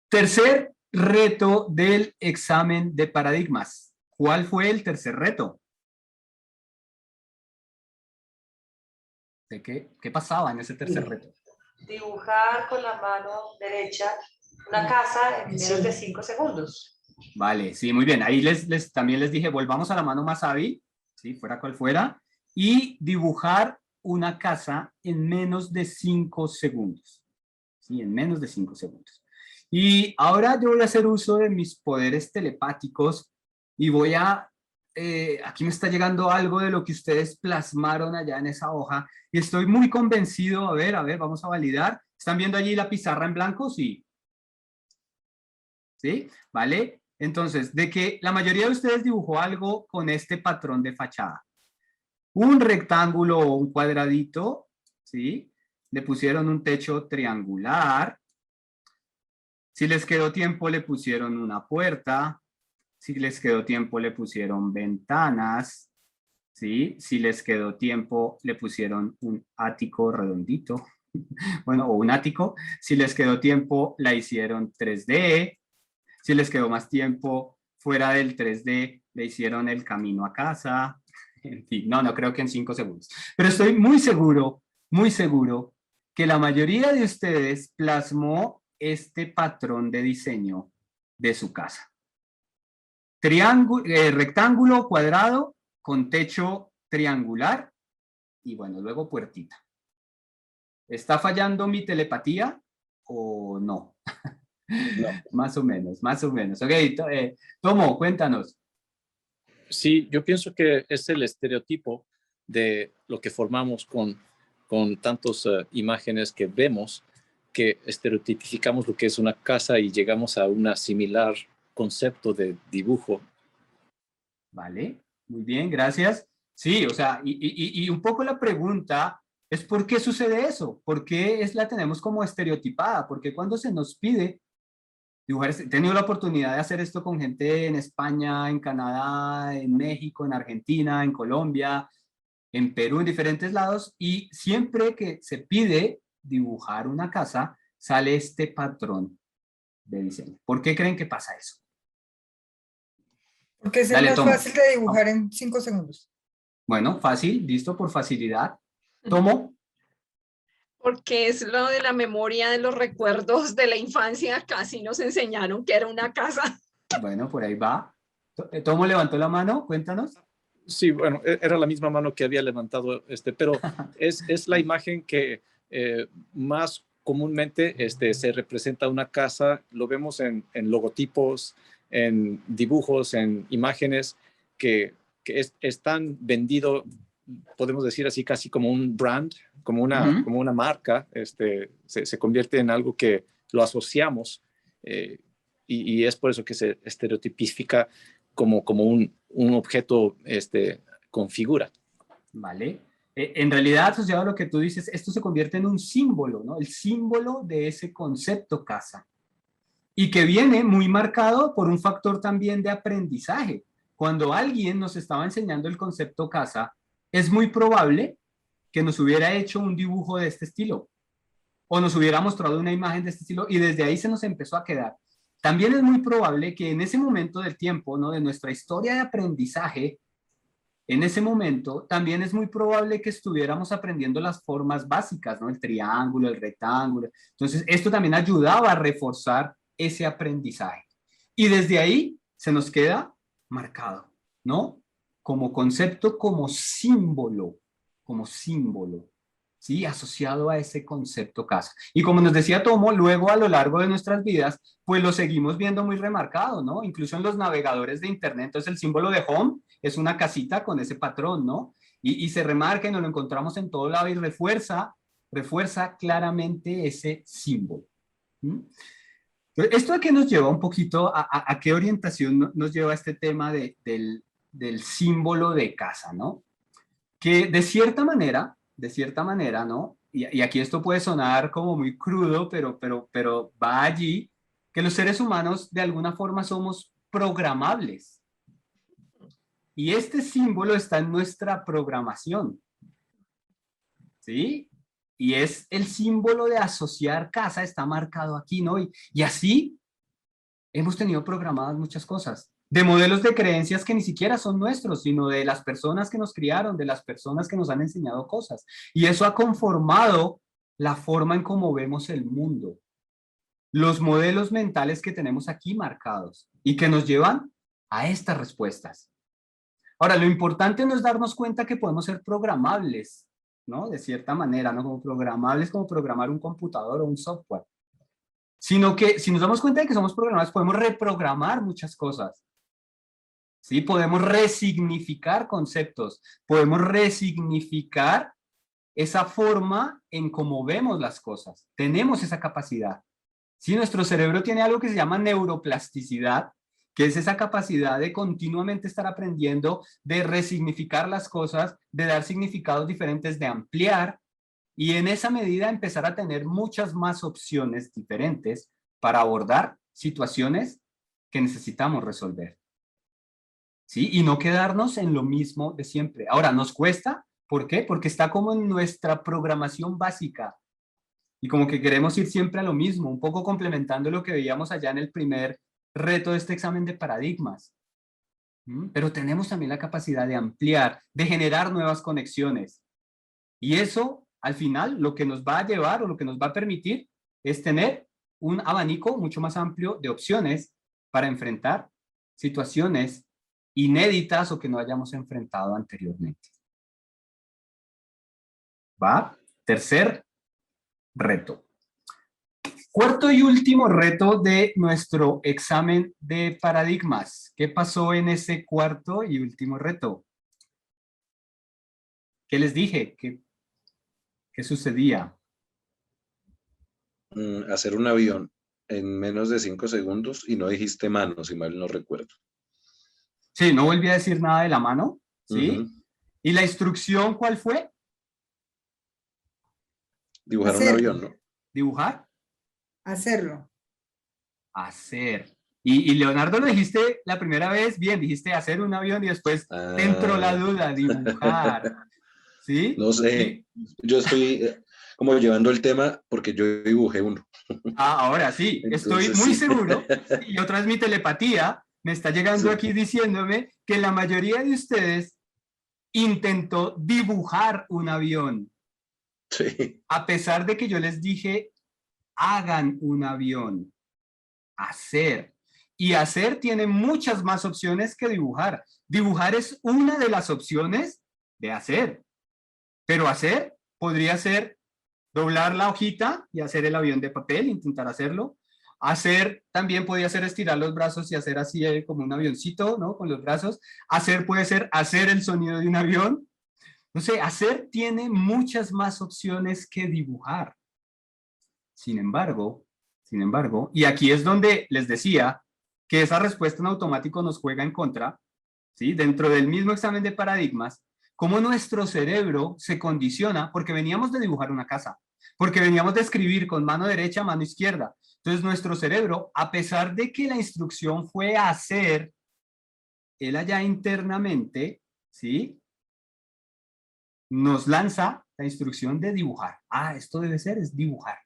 Tercer reto del examen de paradigmas. ¿Cuál fue el tercer reto? ¿Qué pasaba en ese tercer reto? Dibujar con la mano derecha una casa en menos de 5 segundos. Vale, sí, muy bien. Ahí también les dije, volvamos a la mano más hábil, ¿sí? Fuera cual fuera, y dibujar una casa en menos de 5 segundos. ¿Sí? En menos de 5 segundos. Y ahora yo voy a hacer uso de mis poderes telepáticos y voy a... aquí me está llegando algo de lo que ustedes plasmaron allá en esa hoja y estoy muy convencido. A ver, vamos a validar. ¿Están viendo allí la pizarra en blanco? Sí. ¿Sí? ¿Vale? Entonces, de que la mayoría de ustedes dibujó algo con este patrón de fachada. Un rectángulo o un cuadradito, ¿sí? Le pusieron un techo triangular. Si les quedó tiempo, le pusieron una puerta. Si les quedó tiempo, le pusieron ventanas. ¿Sí? Si les quedó tiempo, le pusieron un ático redondito. Bueno, o un ático. Si les quedó tiempo, la hicieron 3D. Si les quedó más tiempo fuera del 3D, le hicieron el camino a casa. En fin, no creo que en 5 segundos. Pero estoy muy seguro que la mayoría de ustedes plasmó este patrón de diseño de su casa. Rectángulo cuadrado con techo triangular y bueno, luego puertita. ¿Está fallando mi telepatía o no? No. Más o menos. Ok, Tomo, cuéntanos. Sí, yo pienso que es el estereotipo de lo que formamos con tantas imágenes que vemos, que estereotipificamos lo que es una casa y llegamos a un similar concepto de dibujo. Vale, muy bien, gracias. Sí, o sea, y un poco la pregunta es ¿por qué sucede eso? ¿Por qué la tenemos como estereotipada? Porque cuando se nos pide dibujar, he tenido la oportunidad de hacer esto con gente en España, en Canadá, en México, en Argentina, en Colombia, en Perú, en diferentes lados, y siempre que se pide dibujar una casa, sale este patrón de diseño. ¿Por qué creen que pasa eso? Porque es el Dale, más Tomo. fácil de dibujar en 5 segundos. Bueno, fácil, listo, por facilidad. Tomo. Porque es lo de la memoria de los recuerdos de la infancia, casi nos enseñaron que era una casa. Bueno, por ahí va. Tomo levantó la mano, cuéntanos. Sí, bueno, era la misma mano que había levantado, pero es la imagen que más comúnmente se representa una casa. Lo vemos en logotipos, en dibujos, en imágenes que están vendidos, podemos decir así, casi como un brand, como una marca. Se convierte en algo que lo asociamos y es por eso que se estereotipifica como un objeto con figura. Vale. En realidad, asociado a lo que tú dices, esto se convierte en un símbolo, ¿no? El símbolo de ese concepto casa. Y que viene muy marcado por un factor también de aprendizaje. Cuando alguien nos estaba enseñando el concepto casa, es muy probable que nos hubiera hecho un dibujo de este estilo o nos hubiera mostrado una imagen de este estilo y desde ahí se nos empezó a quedar. También es muy probable que en ese momento del tiempo, ¿no? De nuestra historia de aprendizaje, en ese momento también es muy probable que estuviéramos aprendiendo las formas básicas, ¿no? El triángulo, el rectángulo. Entonces, esto también ayudaba a reforzar ese aprendizaje. Y desde ahí se nos queda marcado, ¿no? Como concepto, como símbolo, ¿sí? Asociado a ese concepto casa. Y como nos decía Tomo, luego a lo largo de nuestras vidas, pues lo seguimos viendo muy remarcado, ¿no? Incluso en los navegadores de internet, entonces el símbolo de home es una casita con ese patrón, ¿no? Y se remarca y nos lo encontramos en todo lado y refuerza claramente ese símbolo. ¿Mm? ¿Esto a qué nos lleva un poquito, a qué orientación nos lleva este tema del símbolo de casa, ¿no? Que de cierta manera, ¿no? Y aquí esto puede sonar como muy crudo, pero va allí, que los seres humanos de alguna forma somos programables. Y este símbolo está en nuestra programación. ¿Sí? Y es el símbolo de asociar casa, está marcado aquí, ¿no? Y así hemos tenido programadas muchas cosas, de modelos de creencias que ni siquiera son nuestros, sino de las personas que nos criaron, de las personas que nos han enseñado cosas. Y eso ha conformado la forma en cómo vemos el mundo. Los modelos mentales que tenemos aquí marcados y que nos llevan a estas respuestas. Ahora, lo importante no es darnos cuenta que podemos ser programables, ¿no? De cierta manera, ¿no? Como programables, como programar un computador o un software. Sino que si nos damos cuenta de que somos programables, podemos reprogramar muchas cosas. ¿Sí? Podemos resignificar conceptos, podemos resignificar esa forma en cómo vemos las cosas. Tenemos esa capacidad. ¿Sí? Nuestro cerebro tiene algo que se llama neuroplasticidad, que es esa capacidad de continuamente estar aprendiendo, de resignificar las cosas, de dar significados diferentes, de ampliar, y en esa medida empezar a tener muchas más opciones diferentes para abordar situaciones que necesitamos resolver. ¿Sí? Y no quedarnos en lo mismo de siempre. Ahora, ¿nos cuesta? ¿Por qué? Porque está como en nuestra programación básica. Y como que queremos ir siempre a lo mismo, un poco complementando lo que veíamos allá en el primer reto de este examen de paradigmas. Pero tenemos también la capacidad de ampliar, de generar nuevas conexiones. Y eso, al final, lo que nos va a llevar o lo que nos va a permitir es tener un abanico mucho más amplio de opciones para enfrentar situaciones inéditas o que no hayamos enfrentado anteriormente. ¿Va? Tercer reto. Cuarto y último reto de nuestro examen de paradigmas. ¿Qué pasó en ese cuarto y último reto? ¿Qué les dije? ¿Qué sucedía? Hacer un avión en menos de 5 segundos y no dijiste mano, si mal no recuerdo. Sí, no volví a decir nada de la mano, ¿sí? ¿Y la instrucción cuál fue? Dibujar un avión, ¿no? ¿Dibujar? Hacerlo. Hacer. Y Leonardo, lo dijiste la primera vez, bien, dijiste hacer un avión y después te entró la duda, dibujar. ¿Sí? No sé, yo estoy como llevando el tema porque yo dibujé uno. Ahora sí, Entonces, estoy muy sí. seguro, y otra vez mi telepatía me está llegando Sí. aquí diciéndome que la mayoría de ustedes intentó dibujar un avión. Sí. A pesar de que yo les dije, hagan un avión. Hacer. Y hacer tiene muchas más opciones que dibujar. Dibujar es una de las opciones de hacer. Pero hacer podría ser doblar la hojita y hacer el avión de papel, intentar hacerlo. Hacer también podría ser estirar los brazos y hacer así como un avioncito, ¿no? Con los brazos. Hacer puede ser hacer el sonido de un avión. No sé, hacer tiene muchas más opciones que dibujar. Sin embargo, y aquí es donde les decía que esa respuesta en automático nos juega en contra, ¿sí? Dentro del mismo examen de paradigmas, cómo nuestro cerebro se condiciona, porque veníamos de dibujar una casa, porque veníamos de escribir con mano derecha, mano izquierda. Entonces nuestro cerebro, a pesar de que la instrucción fue hacer, él allá internamente, ¿sí? Nos lanza la instrucción de dibujar. Esto debe ser, es dibujar.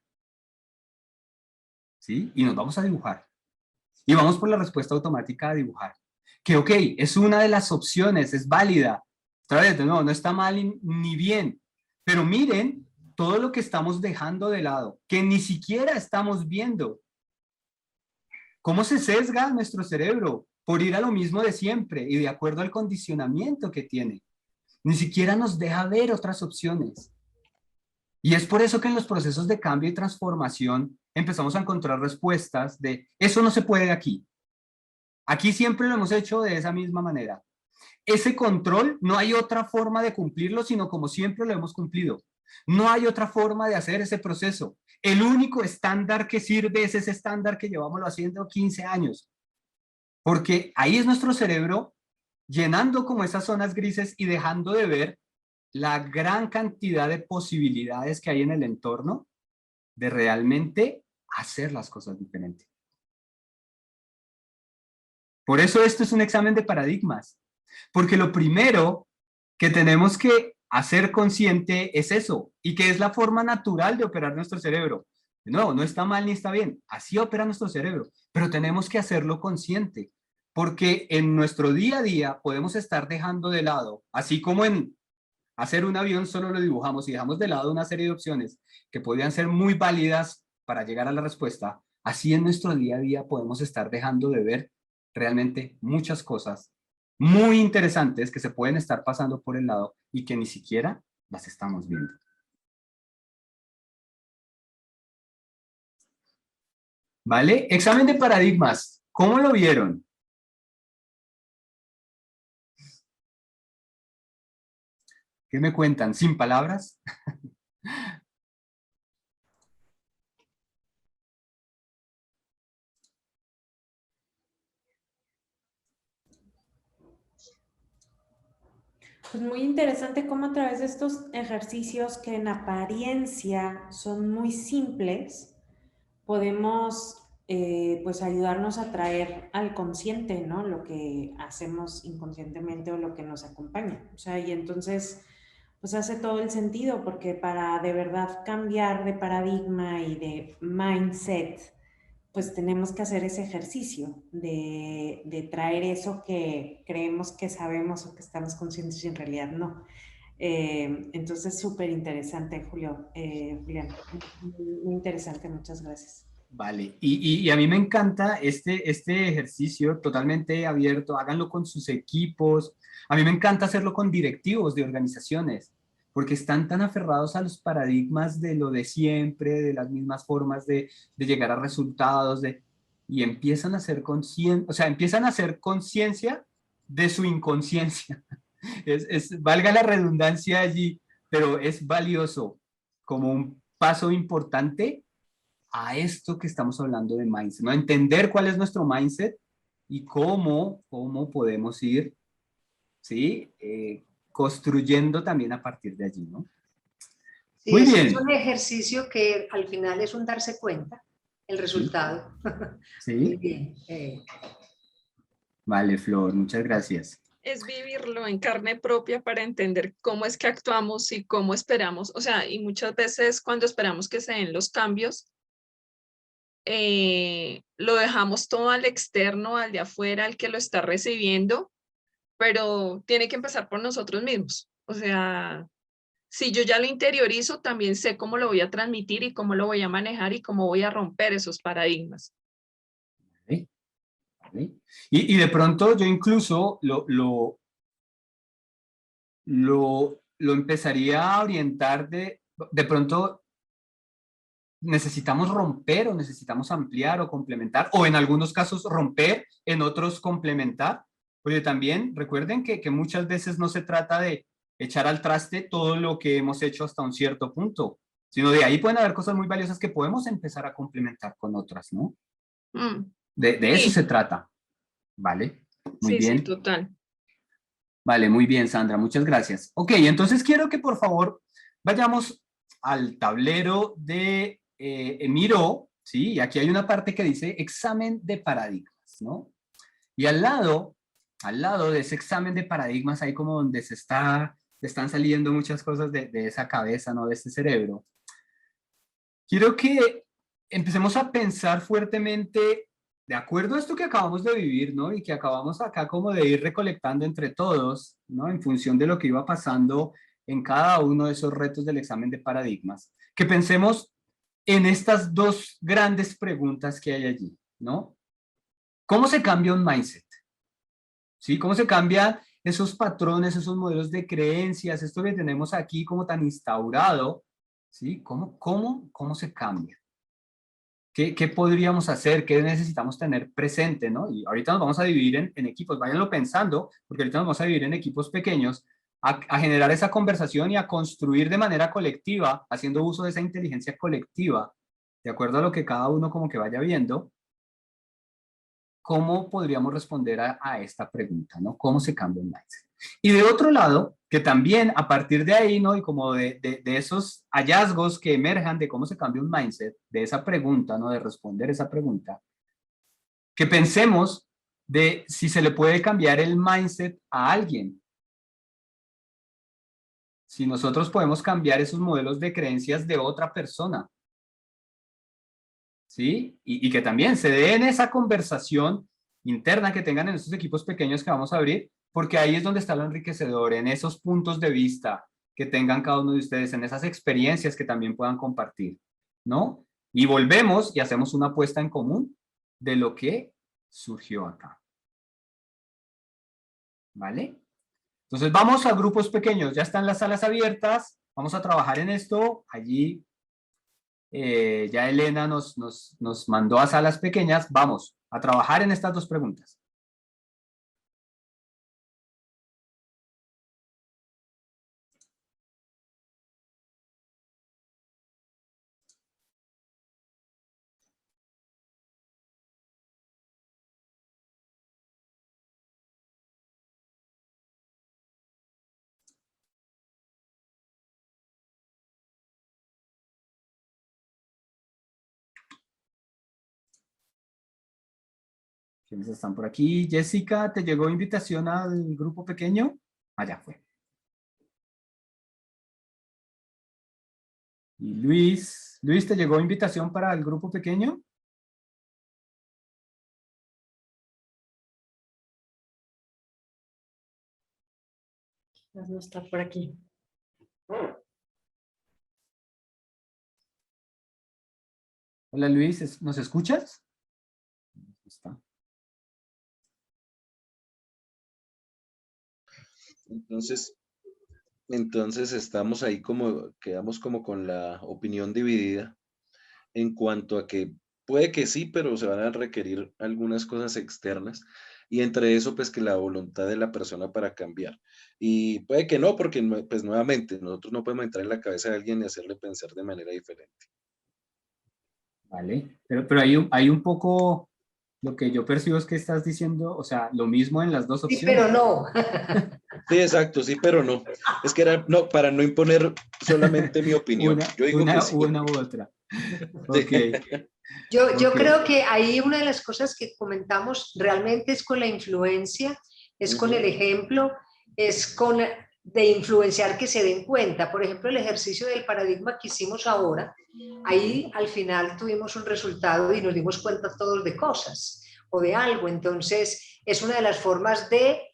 ¿Sí? Y nos vamos a dibujar. Y vamos por la respuesta automática a dibujar. Que ok, es una de las opciones, es válida. Otra vez, no está mal ni bien. Pero miren todo lo que estamos dejando de lado, que ni siquiera estamos viendo. ¿Cómo se sesga nuestro cerebro por ir a lo mismo de siempre y de acuerdo al condicionamiento que tiene? Ni siquiera nos deja ver otras opciones. Y es por eso que en los procesos de cambio y transformación empezamos a encontrar respuestas de eso no se puede aquí. Aquí siempre lo hemos hecho de esa misma manera. Ese control no hay otra forma de cumplirlo, sino como siempre lo hemos cumplido. No hay otra forma de hacer ese proceso. El único estándar que sirve es ese estándar que llevamos haciendo 15 años. Porque ahí es nuestro cerebro llenando como esas zonas grises y dejando de ver la gran cantidad de posibilidades que hay en el entorno de realmente hacer las cosas diferentes. Por eso esto es un examen de paradigmas, porque lo primero que tenemos que hacer consciente es eso, y que es la forma natural de operar nuestro cerebro. No está mal ni está bien, así opera nuestro cerebro, pero tenemos que hacerlo consciente, porque en nuestro día a día podemos estar dejando de lado, así como en hacer un avión solo lo dibujamos y dejamos de lado una serie de opciones que podrían ser muy válidas para llegar a la respuesta, así en nuestro día a día podemos estar dejando de ver realmente muchas cosas muy interesantes que se pueden estar pasando por el lado y que ni siquiera las estamos viendo. ¿Vale? Examen de paradigmas. ¿Cómo lo vieron? ¿Qué me cuentan? ¿Sin palabras? Pues muy interesante cómo a través de estos ejercicios que en apariencia son muy simples, podemos pues ayudarnos a traer al consciente, ¿no? Lo que hacemos inconscientemente o lo que nos acompaña. O sea, y entonces pues hace todo el sentido, porque para de verdad cambiar de paradigma y de mindset, pues tenemos que hacer ese ejercicio de traer eso que creemos que sabemos o que estamos conscientes y en realidad no. Entonces, súper interesante, Julián. Muy interesante, muchas gracias. Vale, y a mí me encanta este ejercicio totalmente abierto, háganlo con sus equipos. A mí me encanta hacerlo con directivos de organizaciones, porque están tan aferrados a los paradigmas de lo de siempre, de las mismas formas de llegar a resultados, y empiezan a hacer empiezan a hacer conciencia de su inconsciencia. Valga la redundancia allí, pero es valioso como un paso importante a esto que estamos hablando de mindset, ¿no? Entender cuál es nuestro mindset y cómo podemos ir, ¿sí? Construyendo también a partir de allí, ¿no? Sí, Muy bien. Es un ejercicio que al final es un darse cuenta, el resultado. Sí. Muy bien. Vale, Flor, muchas gracias. Es vivirlo en carne propia para entender cómo es que actuamos y cómo esperamos. O sea, y muchas veces cuando esperamos que se den los cambios, lo dejamos todo al externo, al de afuera, al que lo está recibiendo, pero tiene que empezar por nosotros mismos. O sea, si yo ya lo interiorizo, también sé cómo lo voy a transmitir y cómo lo voy a manejar y cómo voy a romper esos paradigmas. ¿Vale? ¿Vale? Y de pronto yo incluso lo empezaría a orientar de pronto necesitamos romper o necesitamos ampliar o complementar, o en algunos casos romper, en otros complementar, porque también recuerden que muchas veces no se trata de echar al traste todo lo que hemos hecho hasta un cierto punto, sino de ahí pueden haber cosas muy valiosas que podemos empezar a complementar con otras, ¿no? De eso se trata, ¿vale? Muy bien. Sí, total. Vale, muy bien, Sandra, muchas gracias. Ok, entonces quiero que por favor vayamos al tablero de Miro, ¿sí? Y aquí hay una parte que dice examen de paradigmas, ¿no? Y al lado de ese examen de paradigmas, ahí como donde están saliendo muchas cosas de esa cabeza, ¿no? De ese cerebro. Quiero que empecemos a pensar fuertemente, de acuerdo a esto que acabamos de vivir, ¿no? Y que acabamos acá como de ir recolectando entre todos, ¿no? En función de lo que iba pasando en cada uno de esos retos del examen de paradigmas. Que pensemos en estas dos grandes preguntas que hay allí, ¿no? ¿Cómo se cambia un mindset? ¿Sí? ¿Cómo se cambian esos patrones, esos modelos de creencias, esto que tenemos aquí como tan instaurado? ¿Sí? ¿Cómo se cambia? ¿Qué podríamos hacer? ¿Qué necesitamos tener presente? ¿No? Y ahorita nos vamos a dividir en equipos, váyanlo pensando, porque ahorita nos vamos a dividir en equipos pequeños, a generar esa conversación y a construir de manera colectiva, haciendo uso de esa inteligencia colectiva, de acuerdo a lo que cada uno como que vaya viendo, ¿cómo podríamos responder a esta pregunta, ¿no? ¿Cómo se cambia un mindset? Y de otro lado, que también a partir de ahí, ¿no? Y como de esos hallazgos que emerjan de cómo se cambia un mindset, de esa pregunta, ¿no? De responder esa pregunta, que pensemos de si se le puede cambiar el mindset a alguien. Si nosotros podemos cambiar esos modelos de creencias de otra persona. ¿Sí? Y que también se den esa conversación interna que tengan en estos equipos pequeños que vamos a abrir, porque ahí es donde está lo enriquecedor, en esos puntos de vista que tengan cada uno de ustedes, en esas experiencias que también puedan compartir, ¿no? Y volvemos y hacemos una apuesta en común de lo que surgió acá. ¿Vale? Entonces vamos a grupos pequeños, ya están las salas abiertas, vamos a trabajar en esto. Allí ya Elena nos mandó a salas pequeñas. Vamos a trabajar en estas dos preguntas. ¿Quiénes están por aquí? Jessica, ¿te llegó invitación al grupo pequeño? Allá fue. Y Luis, ¿te llegó invitación para el grupo pequeño? No está por aquí. Hola Luis, ¿nos escuchas? Está. Entonces estamos ahí quedamos como con la opinión dividida en cuanto a que puede que sí, pero se van a requerir algunas cosas externas y entre eso pues que la voluntad de la persona para cambiar. Y puede que no, porque pues nuevamente nosotros no podemos entrar en la cabeza de alguien y hacerle pensar de manera diferente. Vale, pero hay un poco, lo que yo percibo es que estás diciendo, o sea, lo mismo en las dos opciones. Sí, pero no. Sí, exacto, sí, pero no. Es que era, no, para no imponer solamente mi opinión. Yo digo que sí. Una u otra. Ok. Yo creo que ahí una de las cosas que comentamos realmente es con la influencia, es con el ejemplo, es con de influenciar que se den cuenta. Por ejemplo, el ejercicio del paradigma que hicimos ahora, ahí al final tuvimos un resultado y nos dimos cuenta todos de cosas o de algo. Entonces, es una de las formas de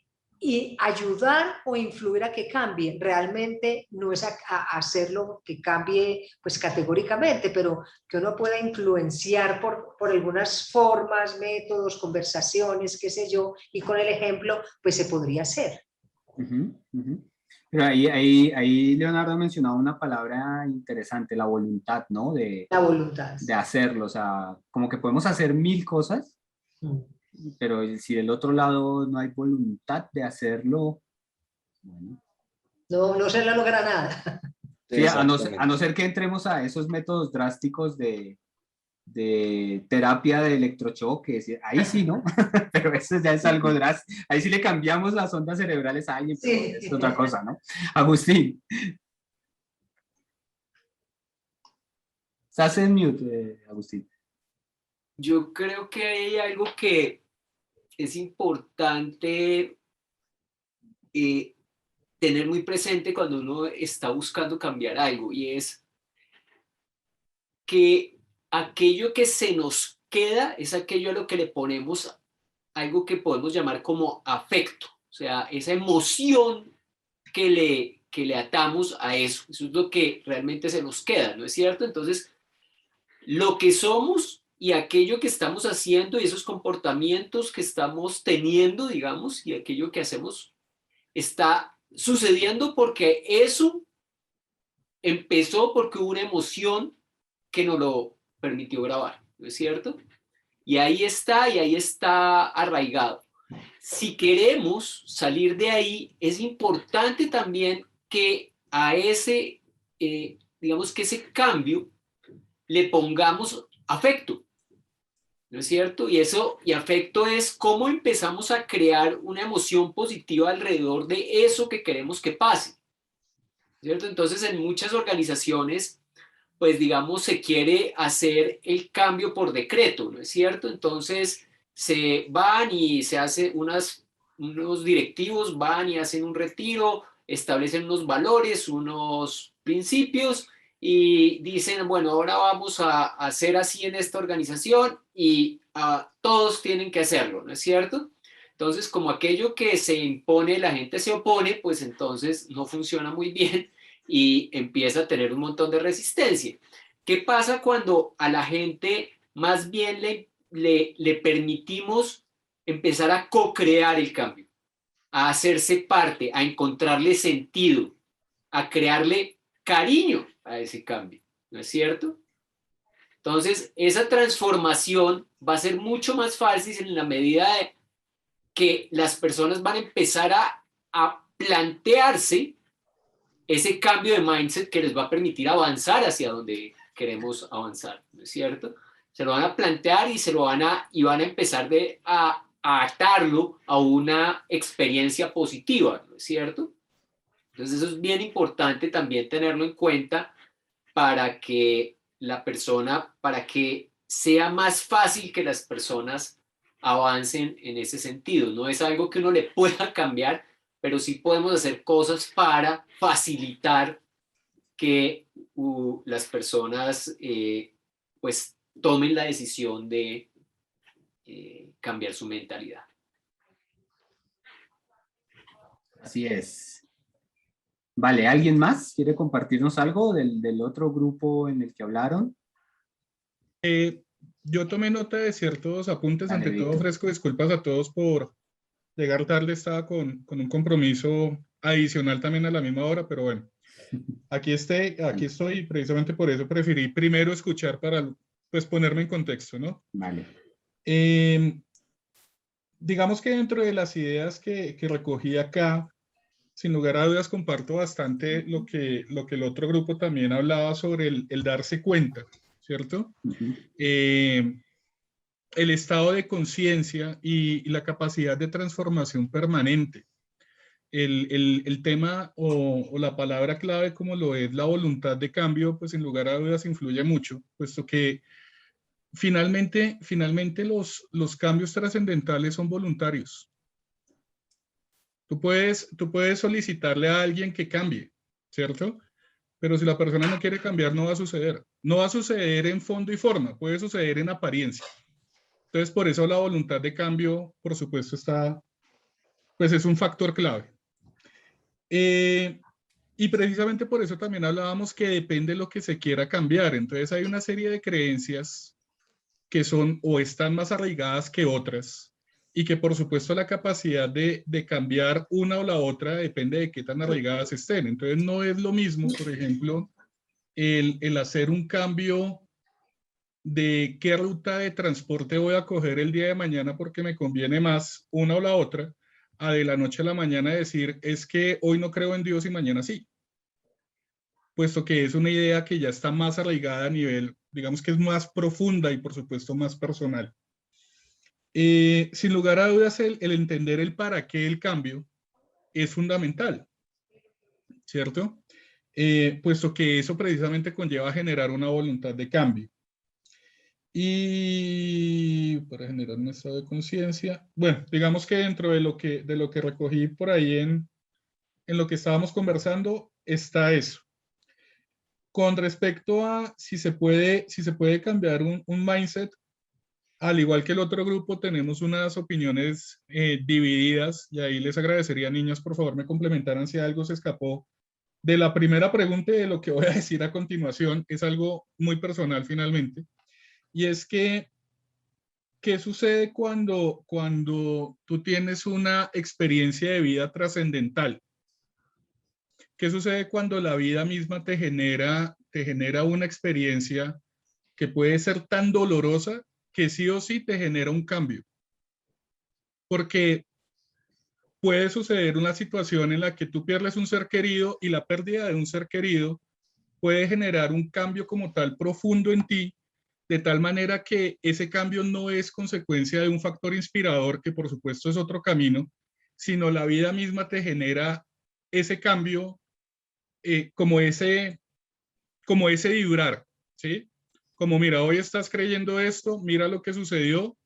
ayudar o influir a que cambie. Realmente no es a hacerlo que cambie pues categóricamente, pero que uno pueda influenciar por algunas formas, métodos, conversaciones, qué sé yo, y con el ejemplo pues se podría hacer. Pero ahí Leonardo ha mencionado una palabra interesante, la voluntad, ¿no? La voluntad. De hacerlo, o sea, como que podemos hacer 1000 cosas, pero si del otro lado no hay voluntad de hacerlo, bueno. No se le logra nada. Sí, a no ser que entremos a esos métodos drásticos de terapia de electrochoque, ahí sí, ¿no? Pero eso ya es algo drástico. Ahí sí le cambiamos las ondas cerebrales a alguien, pero sí, es otra cosa, ¿no? Agustín. Estás en mute, Agustín. Yo creo que hay algo que es importante tener muy presente cuando uno está buscando cambiar algo, y es que aquello que se nos queda es aquello a lo que le ponemos algo que podemos llamar como afecto, o sea, esa emoción que le atamos a eso. Eso es lo que realmente se nos queda, ¿no es cierto? Entonces, lo que somos y aquello que estamos haciendo y esos comportamientos que estamos teniendo, digamos, y aquello que hacemos está sucediendo porque eso empezó porque hubo una emoción que nos lo permitió grabar, ¿no es cierto? Y ahí está arraigado. Si queremos salir de ahí, es importante también que a ese, digamos que ese cambio le pongamos afecto, ¿no es cierto? Y afecto es cómo empezamos a crear una emoción positiva alrededor de eso que queremos que pase, ¿cierto? Entonces, en muchas organizaciones, pues digamos, se quiere hacer el cambio por decreto, ¿no es cierto? Entonces se van y se hace unos directivos, van y hacen un retiro, establecen unos valores, unos principios y dicen, bueno, ahora vamos a hacer así en esta organización y todos tienen que hacerlo, ¿no es cierto? Entonces, como aquello que se impone, la gente se opone, pues entonces no funciona muy bien y empieza a tener un montón de resistencia. ¿Qué pasa cuando a la gente más bien le permitimos empezar a co-crear el cambio, a hacerse parte, a encontrarle sentido, a crearle cariño a ese cambio, ¿no es cierto? Entonces, esa transformación va a ser mucho más fácil en la medida de que las personas van a empezar a plantearse ese cambio de mindset que les va a permitir avanzar hacia donde queremos avanzar, ¿no es cierto? Se lo van a plantear y van a empezar a atarlo a una experiencia positiva, ¿no es cierto? Entonces eso es bien importante también tenerlo en cuenta para que para que sea más fácil que las personas avancen en ese sentido. No es algo que uno le pueda cambiar, pero sí podemos hacer cosas para facilitar que las personas pues tomen la decisión de cambiar su mentalidad. Así es. Vale, ¿alguien más quiere compartirnos algo del otro grupo en el que hablaron? Yo tomé nota de ciertos apuntes. Dale, Ante todo, Víctor. ofrezco disculpas a todos por llegar tarde. Estaba con un compromiso adicional también a la misma hora, pero bueno, aquí estoy y precisamente por eso preferí primero escuchar para pues ponerme en contexto, ¿no? Vale. Digamos que dentro de las ideas que recogí acá, sin lugar a dudas comparto bastante lo que el otro grupo también hablaba sobre el darse cuenta, ¿cierto? El estado de conciencia y la capacidad de transformación permanente. El tema o la palabra clave como lo es la voluntad de cambio, pues sin lugar a dudas influye mucho, puesto que finalmente los cambios trascendentales son voluntarios. Tú puedes solicitarle a alguien que cambie, ¿cierto? Pero si la persona no quiere cambiar, no va a suceder. No va a suceder en fondo y forma, puede suceder en apariencia. Entonces, por eso la voluntad de cambio, por supuesto, pues es un factor clave. Y precisamente por eso también hablábamos que depende de lo que se quiera cambiar. Entonces, hay una serie de creencias que son o están más arraigadas que otras, y que por supuesto la capacidad de cambiar una o la otra depende de qué tan arraigadas estén. Entonces no es lo mismo, por ejemplo, el hacer un cambio de qué ruta de transporte voy a coger el día de mañana porque me conviene más una o la otra, a de la noche a la mañana decir, es que hoy no creo en Dios y mañana sí. Puesto que es una idea que ya está más arraigada a nivel, digamos que es más profunda y por supuesto más personal. Sin lugar a dudas, el entender el para qué el cambio es fundamental, ¿cierto? Puesto que eso precisamente conlleva a generar una voluntad de cambio. Y para generar un estado de conciencia, bueno, digamos que dentro de lo que recogí por ahí en lo que estábamos conversando, está eso. Con respecto a si se puede cambiar un mindset, al igual que el otro grupo, tenemos unas opiniones divididas, y ahí les agradecería, niños, por favor, me complementaran si algo se escapó de la primera pregunta y de lo que voy a decir a continuación. Es algo muy personal finalmente, y es que, ¿qué sucede cuando tú tienes una experiencia de vida trascendental? ¿Qué sucede cuando la vida misma te genera una experiencia que puede ser tan dolorosa que sí o sí te genera un cambio? Porque puede suceder una situación en la que tú pierdes un ser querido, y la pérdida de un ser querido puede generar un cambio como tal profundo en ti, de tal manera que ese cambio no es consecuencia de un factor inspirador, que por supuesto es otro camino, sino la vida misma te genera ese cambio, como ese vibrar, ¿sí? Como, mira, hoy estás creyendo esto, mira lo que sucedió,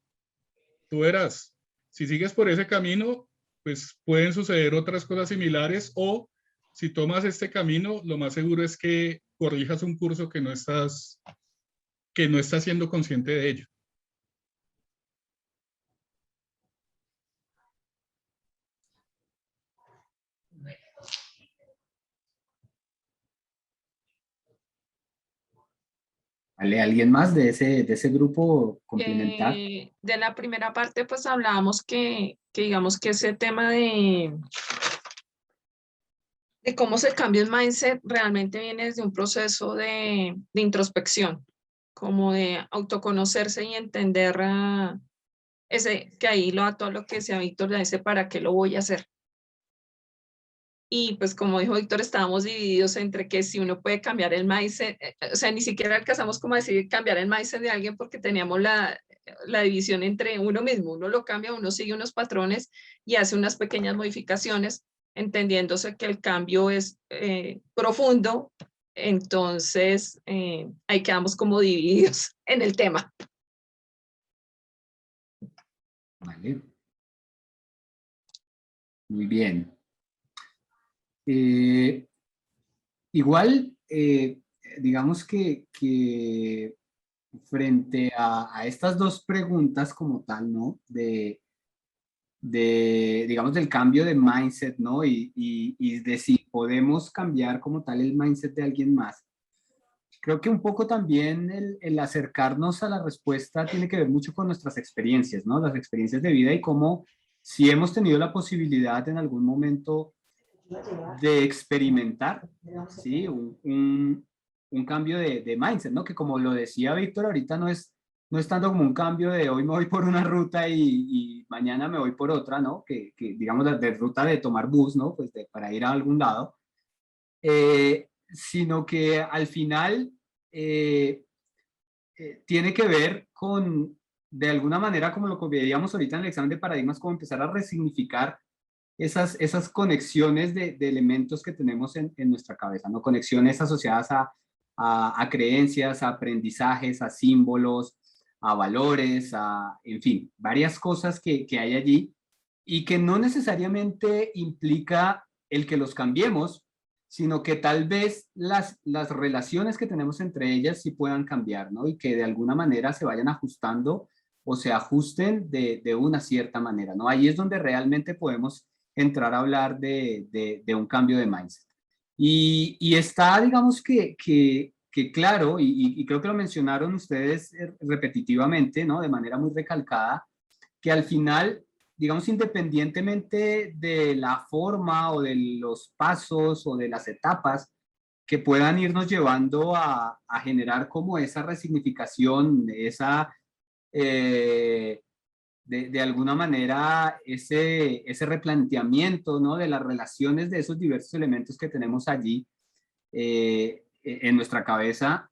tú verás, si sigues por ese camino, pues pueden suceder otras cosas similares, o si tomas este camino, lo más seguro es que corrijas un curso que no estás siendo consciente de ello. ¿Vale? ¿Alguien más de ese grupo complementar? De la primera parte, pues hablábamos que digamos que ese tema de de cómo el cambio en mindset realmente viene desde un proceso de introspección, como de autoconocerse y entender que ahí lo a todo lo que decía Víctor, de ese para qué lo voy a hacer. Y pues como dijo Víctor, estábamos divididos entre que si uno puede cambiar el mindset, o sea, ni siquiera alcanzamos como a decir cambiar el mindset de alguien porque teníamos la división entre uno mismo, uno lo cambia, uno sigue unos patrones y hace unas pequeñas modificaciones, entendiéndose que el cambio es profundo, entonces ahí quedamos como divididos en el tema. Vale. Muy bien. Igual, digamos que frente a estas dos preguntas como tal, ¿no? Digamos, del cambio de mindset, ¿no? Y de si podemos cambiar como tal el mindset de alguien más. Creo que un poco también el acercarnos a la respuesta tiene que ver mucho con nuestras experiencias, ¿no? Las experiencias de vida y cómo si hemos tenido la posibilidad en algún momento de experimentar, ¿sí? Un cambio de mindset, ¿no? Que como lo decía Víctor, ahorita no es tanto como un cambio de hoy me voy por una ruta y mañana me voy por otra, ¿no? Que digamos de ruta de tomar bus, ¿no? Pues para ir a algún lado. Sino que al final tiene que ver con, de alguna manera, como lo que veíamos ahorita en el examen de paradigmas, como empezar a resignificar esas conexiones de elementos que tenemos en nuestra cabeza, ¿no? Conexiones asociadas a creencias, a aprendizajes, a símbolos, a valores, en fin, varias cosas que hay allí y que no necesariamente implica el que los cambiemos, sino que tal vez las relaciones que tenemos entre ellas sí puedan cambiar, ¿no? Y que de alguna manera se vayan ajustando o se ajusten de una cierta manera, ¿no? Ahí es donde realmente podemos entrar a hablar de un cambio de mindset. Y está, digamos que claro, y creo que lo mencionaron ustedes repetitivamente, ¿no? De manera muy recalcada, que al final, digamos, independientemente de la forma o de los pasos o de las etapas que puedan irnos llevando a generar como esa resignificación, esa, de alguna manera, ese replanteamiento, ¿no? De las relaciones de esos diversos elementos que tenemos allí en nuestra cabeza,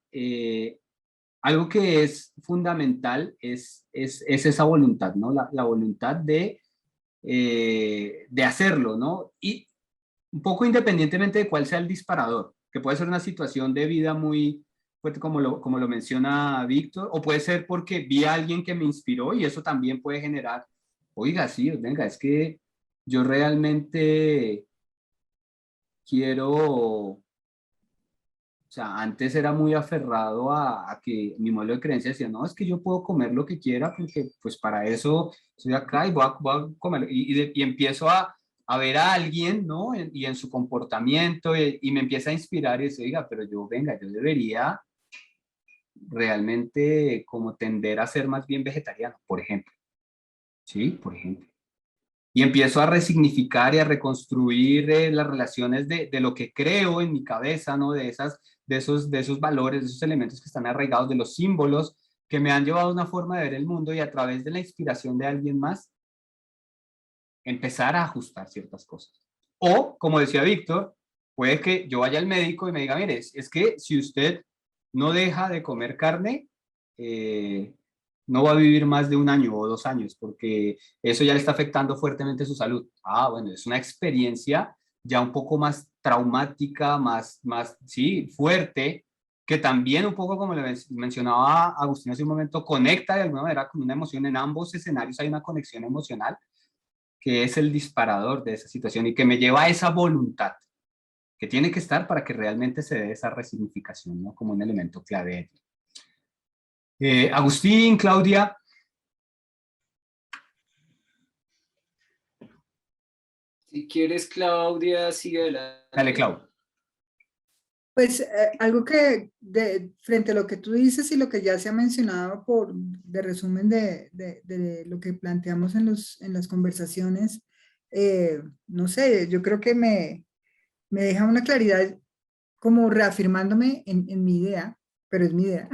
algo que es fundamental es esa voluntad, ¿no? La voluntad de hacerlo, ¿no? Y un poco independientemente de cuál sea el disparador, que puede ser una situación de vida muy fuerte como lo menciona Víctor, o puede ser porque vi a alguien que me inspiró y eso también puede generar, oiga, sí, venga, es que yo realmente quiero, o sea, antes era muy aferrado a que mi modelo de creencia decía, no, es que yo puedo comer lo que quiera porque pues para eso estoy acá y voy a comer. Y empiezo a ver a alguien, ¿no? Y en su comportamiento y me empieza a inspirar y dice, oiga, pero yo, venga, yo debería realmente como tender a ser más bien vegetariano, por ejemplo. Sí, por ejemplo. Y empiezo a resignificar y a reconstruir las relaciones de lo que creo en mi cabeza, ¿no? De esos valores, de esos elementos que están arraigados, de los símbolos que me han llevado a una forma de ver el mundo y a través de la inspiración de alguien más, empezar a ajustar ciertas cosas. O, como decía Víctor, puede que yo vaya al médico y me diga, mire, es que si usted no deja de comer carne, no va a vivir más de 1 año o 2 años, porque eso ya le está afectando fuertemente su salud. Ah, bueno, es una experiencia ya un poco más traumática, más sí, fuerte, que también un poco, como le mencionaba Agustín hace un momento, conecta de alguna manera con una emoción. En ambos escenarios hay una conexión emocional, que es el disparador de esa situación y que me lleva a esa voluntad que tiene que estar para que realmente se dé esa resignificación, ¿no? Como un elemento clave. Agustín, Claudia. Si quieres, Claudia, sigue adelante. Dale, Clau. Pues algo que frente a lo que tú dices y lo que ya se ha mencionado de resumen de lo que planteamos en las conversaciones, no sé, yo creo que me deja una claridad como reafirmándome en mi idea, pero es mi idea,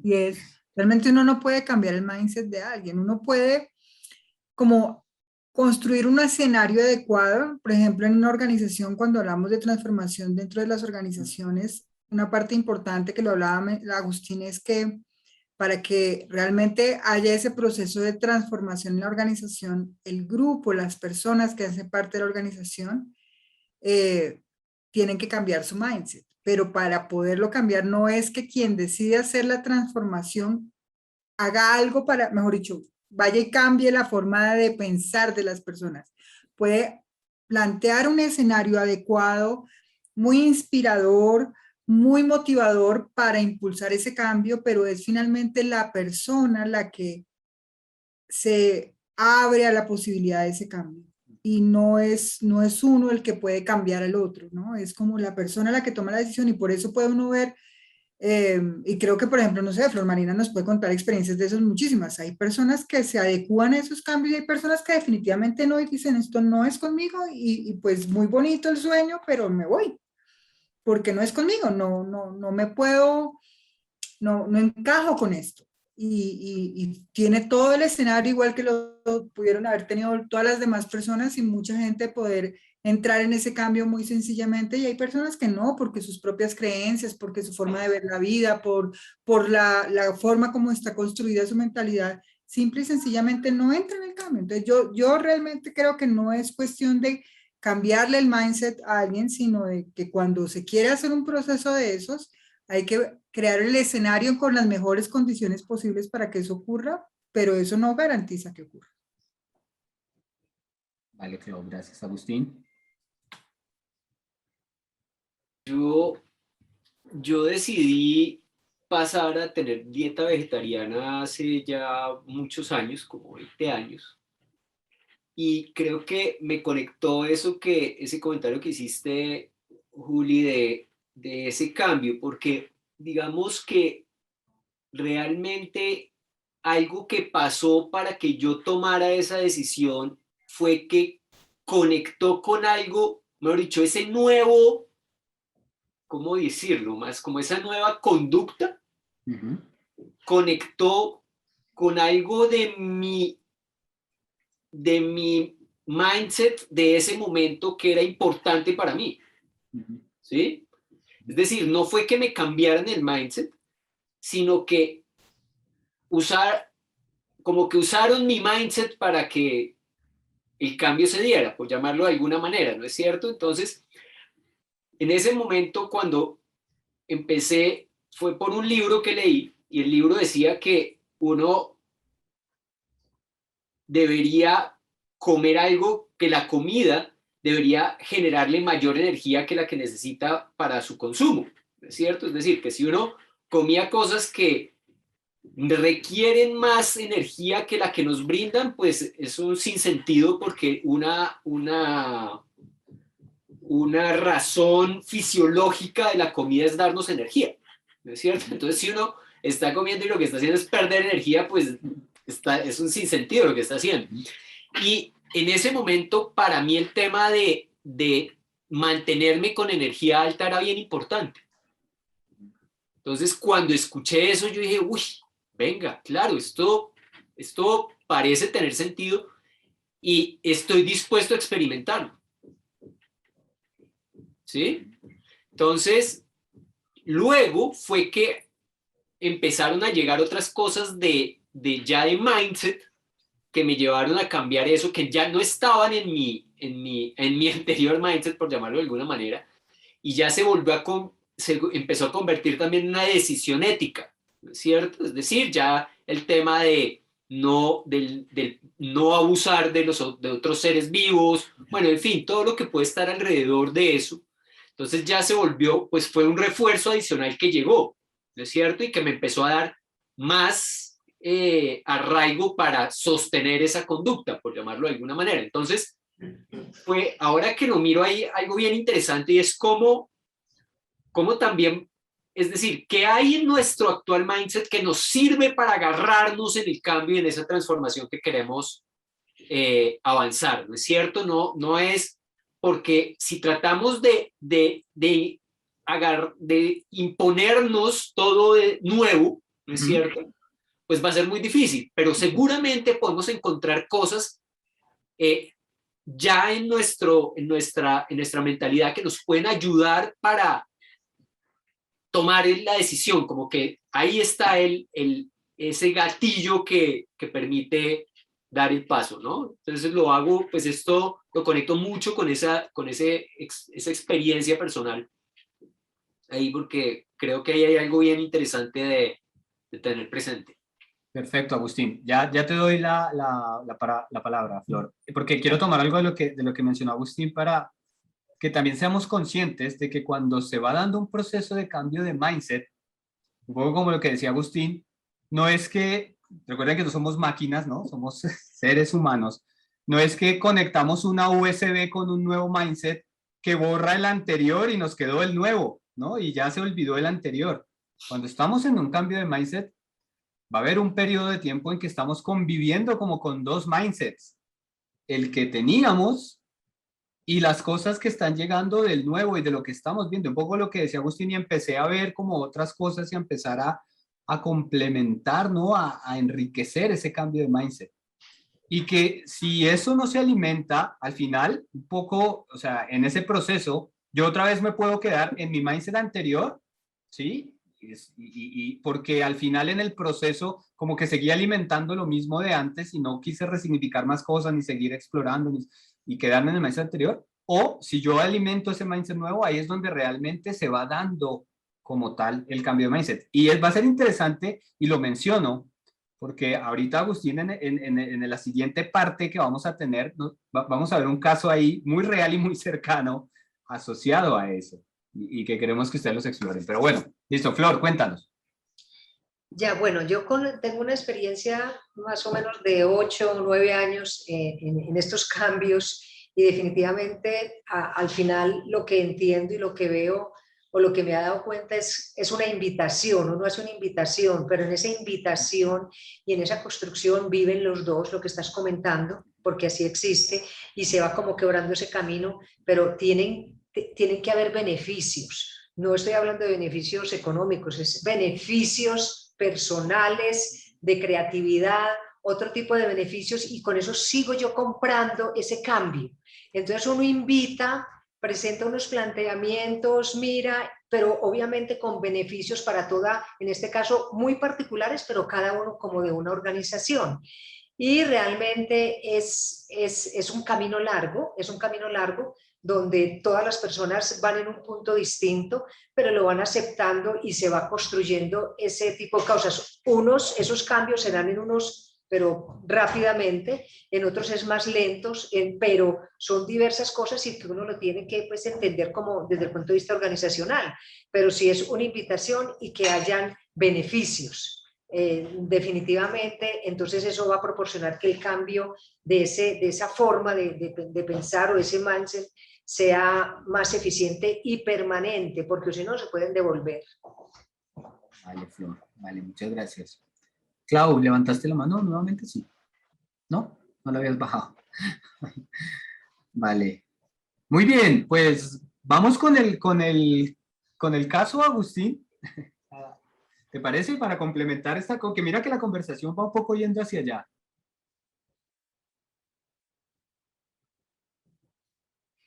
y es, realmente uno no puede cambiar el mindset de alguien, uno puede como construir un escenario adecuado, por ejemplo, en una organización, cuando hablamos de transformación dentro de las organizaciones, una parte importante que lo hablaba Agustín es que para que realmente haya ese proceso de transformación en la organización, el grupo, las personas que hacen parte de la organización, tienen que cambiar su mindset. Pero para poderlo cambiar no es que quien decide hacer la transformación haga algo para, mejor dicho, vaya y cambie la forma de pensar de las personas. Puede plantear un escenario adecuado, muy inspirador, muy motivador para impulsar ese cambio, pero es finalmente la persona la que se abre a la posibilidad de ese cambio. Y no es uno el que puede cambiar al otro, ¿no? Es como la persona la que toma la decisión, y por eso puede uno ver, y creo que, por ejemplo, no sé, Flor Marina nos puede contar experiencias de esas muchísimas. Hay personas que se adecúan a esos cambios y hay personas que definitivamente no, y dicen, esto no es conmigo, y pues muy bonito el sueño, pero me voy, porque no es conmigo, no me puedo, no encajo con esto. Y tiene todo el escenario igual que lo pudieron haber tenido todas las demás personas, y mucha gente poder entrar en ese cambio muy sencillamente, y hay personas que no, porque sus propias creencias, porque su forma de ver la vida, por la forma como está construida su mentalidad, simple y sencillamente no entran en el cambio. Entonces yo realmente creo que no es cuestión de cambiarle el mindset a alguien, sino de que cuando se quiere hacer un proceso de esos, hay que crear el escenario con las mejores condiciones posibles para que eso ocurra, pero eso no garantiza que ocurra. Vale, Clau, gracias. Agustín. Yo decidí pasar a tener dieta vegetariana hace ya muchos años, como 20 años. Y creo que me conectó ese comentario que hiciste, Juli, de ese cambio, porque digamos que realmente algo que pasó para que yo tomara esa decisión fue que conectó con algo, mejor dicho, ese nuevo, ¿cómo decirlo? Más como esa nueva conducta, conectó con algo de mi mindset de ese momento que era importante para mí. ¿Sí? Es decir, no fue que me cambiaran el mindset, sino que como que usaron mi mindset para que el cambio se diera, por llamarlo de alguna manera, ¿no es cierto? Entonces, en ese momento, cuando empecé, fue por un libro que leí, y el libro decía que uno debería comer algo, que la comida debería generarle mayor energía que la que necesita para su consumo, ¿no es cierto? Es decir, que si uno comía cosas que requieren más energía que la que nos brindan, pues es un sinsentido, porque una razón fisiológica de la comida es darnos energía, ¿no es cierto? Entonces, si uno está comiendo y lo que está haciendo es perder energía, pues es un sinsentido lo que está haciendo. Y en ese momento, para mí el tema de mantenerme con energía alta era bien importante. Entonces, cuando escuché eso, yo dije, uy, venga, claro, esto parece tener sentido y estoy dispuesto a experimentarlo. ¿Sí? Entonces, luego fue que empezaron a llegar otras cosas de mindset, que me llevaron a cambiar eso, que ya no estaban en mi anterior mindset, por llamarlo de alguna manera, y ya se empezó a convertir también en una decisión ética, ¿no es cierto? Es decir, ya el tema del no abusar de otros seres vivos, bueno, en fin, todo lo que puede estar alrededor de eso. Entonces ya se volvió, pues fue un refuerzo adicional que llegó, ¿no es cierto? Y que me empezó a dar más arraigo para sostener esa conducta, por llamarlo de alguna manera. Entonces, ahora que lo miro, ahí algo bien interesante, y es cómo también, es decir, qué hay en nuestro actual mindset que nos sirve para agarrarnos en el cambio y en esa transformación que queremos avanzar, ¿no es cierto? No es porque si tratamos de imponernos todo de nuevo, ¿no es cierto? Pues va a ser muy difícil, pero seguramente podemos encontrar cosas ya en nuestra mentalidad que nos pueden ayudar para tomar la decisión, como que ahí está ese gatillo que permite dar el paso, ¿no? Entonces lo hago, pues esto lo conecto mucho con esa experiencia personal ahí, porque creo que ahí hay algo bien interesante de tener presente. Perfecto, Agustín. Ya te doy la palabra, Flor, porque quiero tomar algo de lo que mencionó Agustín para que también seamos conscientes de que cuando se va dando un proceso de cambio de mindset, un poco como lo que decía Agustín, no es que, recuerden que no somos máquinas, ¿no? Somos seres humanos. No es que conectamos una USB con un nuevo mindset que borra el anterior y nos quedó el nuevo, ¿no? Y ya se olvidó el anterior. Cuando estamos en un cambio de mindset, va a haber un periodo de tiempo en que estamos conviviendo como con dos mindsets. El que teníamos y las cosas que están llegando del nuevo y de lo que estamos viendo. Un poco lo que decía Agustín, y empecé a ver como otras cosas y a empezar a complementar, ¿no? A enriquecer ese cambio de mindset. Y que si eso no se alimenta, al final, un poco, o sea, en ese proceso, yo otra vez me puedo quedar en mi mindset anterior, ¿sí? Y porque al final en el proceso como que seguía alimentando lo mismo de antes y no quise resignificar más cosas ni seguir explorando y quedarme en el mindset anterior. O si yo alimento ese mindset nuevo, ahí es donde realmente se va dando como tal el cambio de mindset. Y va a ser interesante, y lo menciono, porque ahorita Agustín en la siguiente parte que vamos a tener, vamos a ver un caso ahí muy real y muy cercano asociado a eso y que queremos que ustedes los exploren. Pero bueno, listo, Flor, cuéntanos. Ya, bueno, yo tengo una experiencia más o menos de 8 o 9 años en estos cambios y definitivamente al final lo que entiendo y lo que veo o lo que me ha dado cuenta es una invitación, uno hace una invitación, pero en esa invitación y en esa construcción viven los dos, lo que estás comentando, porque así existe y se va como quebrando ese camino, pero tienen que haber beneficios. No estoy hablando de beneficios económicos, es beneficios personales, de creatividad, otro tipo de beneficios y con eso sigo yo comprando ese cambio. Entonces uno invita, presenta unos planteamientos, mira, pero obviamente con beneficios para toda, en este caso muy particulares, pero cada uno como de una organización. Y realmente es un camino largo, donde todas las personas van en un punto distinto, pero lo van aceptando y se va construyendo ese tipo de causas. Esos cambios se dan en unos, pero rápidamente, en otros es más lentos, pero son diversas cosas y que uno lo tiene que pues, entender como desde el punto de vista organizacional, pero sí es una invitación y que hayan beneficios. Definitivamente, entonces eso va a proporcionar que el cambio de esa forma de pensar o ese mindset sea más eficiente y permanente, porque si no se pueden devolver. Vale, Flor, vale, muchas gracias. Clau, ¿levantaste la mano nuevamente? Sí. ¿No? No la habías bajado. Vale. Muy bien, pues vamos con el caso, Agustín. ¿Te parece? Para complementar que mira que la conversación va un poco yendo hacia allá.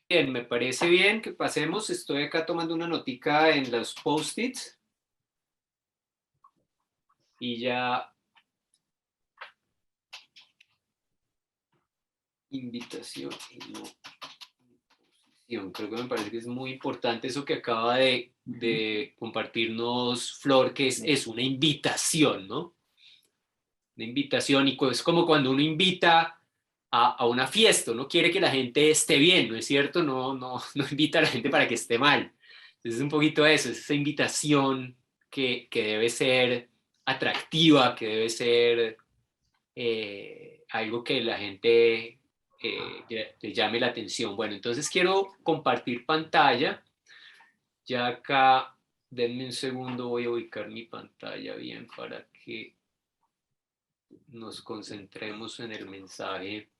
Bien, me parece bien que pasemos. Estoy acá tomando una notica en los post-its. Y ya. Invitación y no imposición. Creo que me parece que es muy importante eso que acaba de compartirnos Flor, que es una invitación, ¿no? Una invitación, y es como cuando uno invita a una fiesta, uno quiere que la gente esté bien, ¿no es cierto? No invita a la gente para que esté mal. Entonces es un poquito eso, es esa invitación que debe ser atractiva, que debe ser algo que la gente le llame la atención. Bueno, entonces quiero compartir pantalla. Ya acá, denme un segundo, voy a ubicar mi pantalla bien para que nos concentremos en el mensaje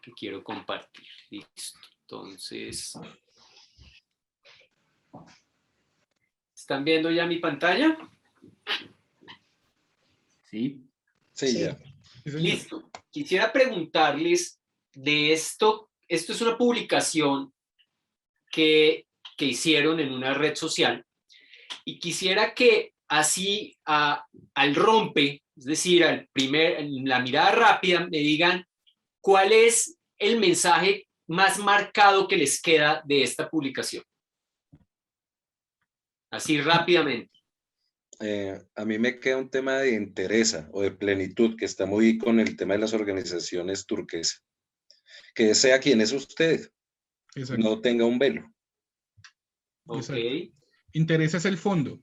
que quiero compartir. Listo. Entonces, ¿están viendo ya mi pantalla? Sí. Sí, ya. Sí, señor. Listo. Quisiera preguntarles de esto. Esto es una publicación que hicieron en una red social y quisiera que así al rompe, es decir, la mirada rápida, me digan cuál es el mensaje más marcado que les queda de esta publicación. Así rápidamente. A mí me queda un tema de entereza o de plenitud que está muy con el tema de las organizaciones turquesa. Que sea quien es usted, Exacto. no tenga un velo. Ok. Exacto. Interesa es el fondo.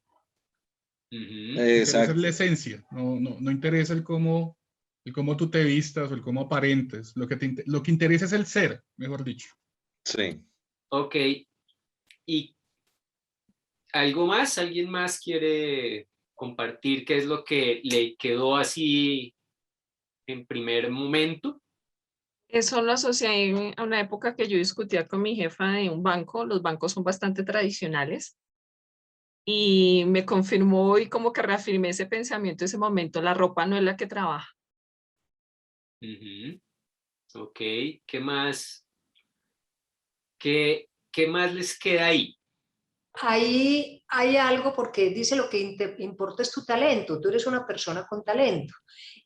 Interesa es la esencia. No interesa el cómo tú te vistas o el cómo aparentes. Lo que interesa es el ser, mejor dicho. Sí. Ok. ¿Y algo más? ¿Alguien más quiere compartir qué es lo que le quedó así en primer momento? Eso lo asocié a una época que yo discutía con mi jefa de un banco. Los bancos son bastante tradicionales. Y me confirmó y como que reafirmé ese pensamiento en ese momento. La ropa no es la que trabaja. Ok. ¿Qué más? ¿Qué más les queda ahí? Ahí hay algo porque dice lo que importa es tu talento, tú eres una persona con talento.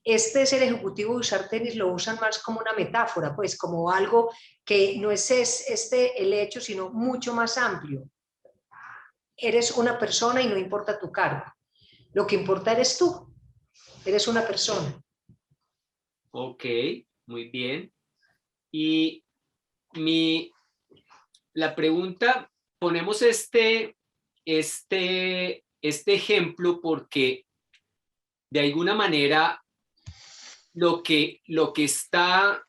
Este ser ejecutivo de usar tenis lo usan más como una metáfora, pues como algo que no es el hecho, sino mucho más amplio. Eres una persona y no importa tu cargo. Lo que importa eres tú, eres una persona. Ok, muy bien. Y la pregunta, ponemos este ejemplo porque de alguna manera lo que está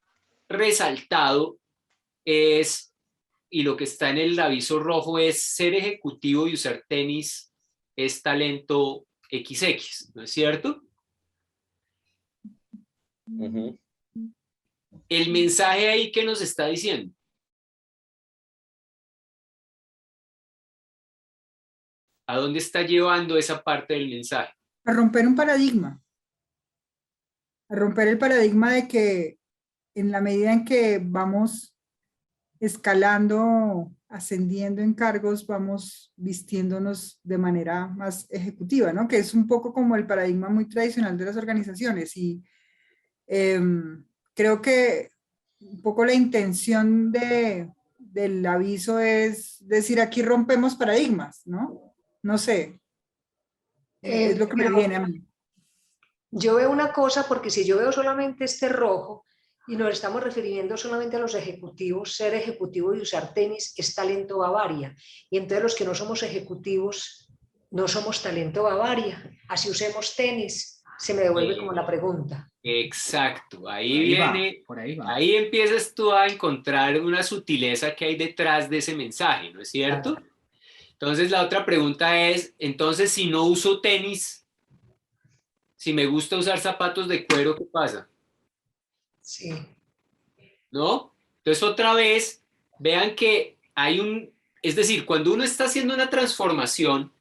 resaltado es, y lo que está en el aviso rojo es ser ejecutivo y usar tenis es talento XX, ¿no es cierto? El mensaje ahí que nos está diciendo. ¿A dónde está llevando esa parte del mensaje? A romper un paradigma. A romper el paradigma de que en la medida en que vamos escalando, ascendiendo en cargos, vamos vistiéndonos de manera más ejecutiva, ¿no? Que es un poco como el paradigma muy tradicional de las organizaciones. Y creo que un poco la intención del aviso es decir, aquí rompemos paradigmas, ¿no? No sé. Es lo que me viene a mí. Yo veo una cosa, porque si yo veo solamente este rojo y nos estamos refiriendo solamente a los ejecutivos, ser ejecutivo y usar tenis es talento Bavaria. Y entonces los que no somos ejecutivos no somos talento Bavaria. Así usemos tenis, se me devuelve como la pregunta. Exacto, Por ahí va. ahí empiezas tú a encontrar una sutileza que hay detrás de ese mensaje, ¿no es cierto? Entonces la otra pregunta es, entonces si no uso tenis, si me gusta usar zapatos de cuero, ¿qué pasa? Sí. ¿No? Entonces otra vez, vean que es decir, cuando uno está haciendo una transformación,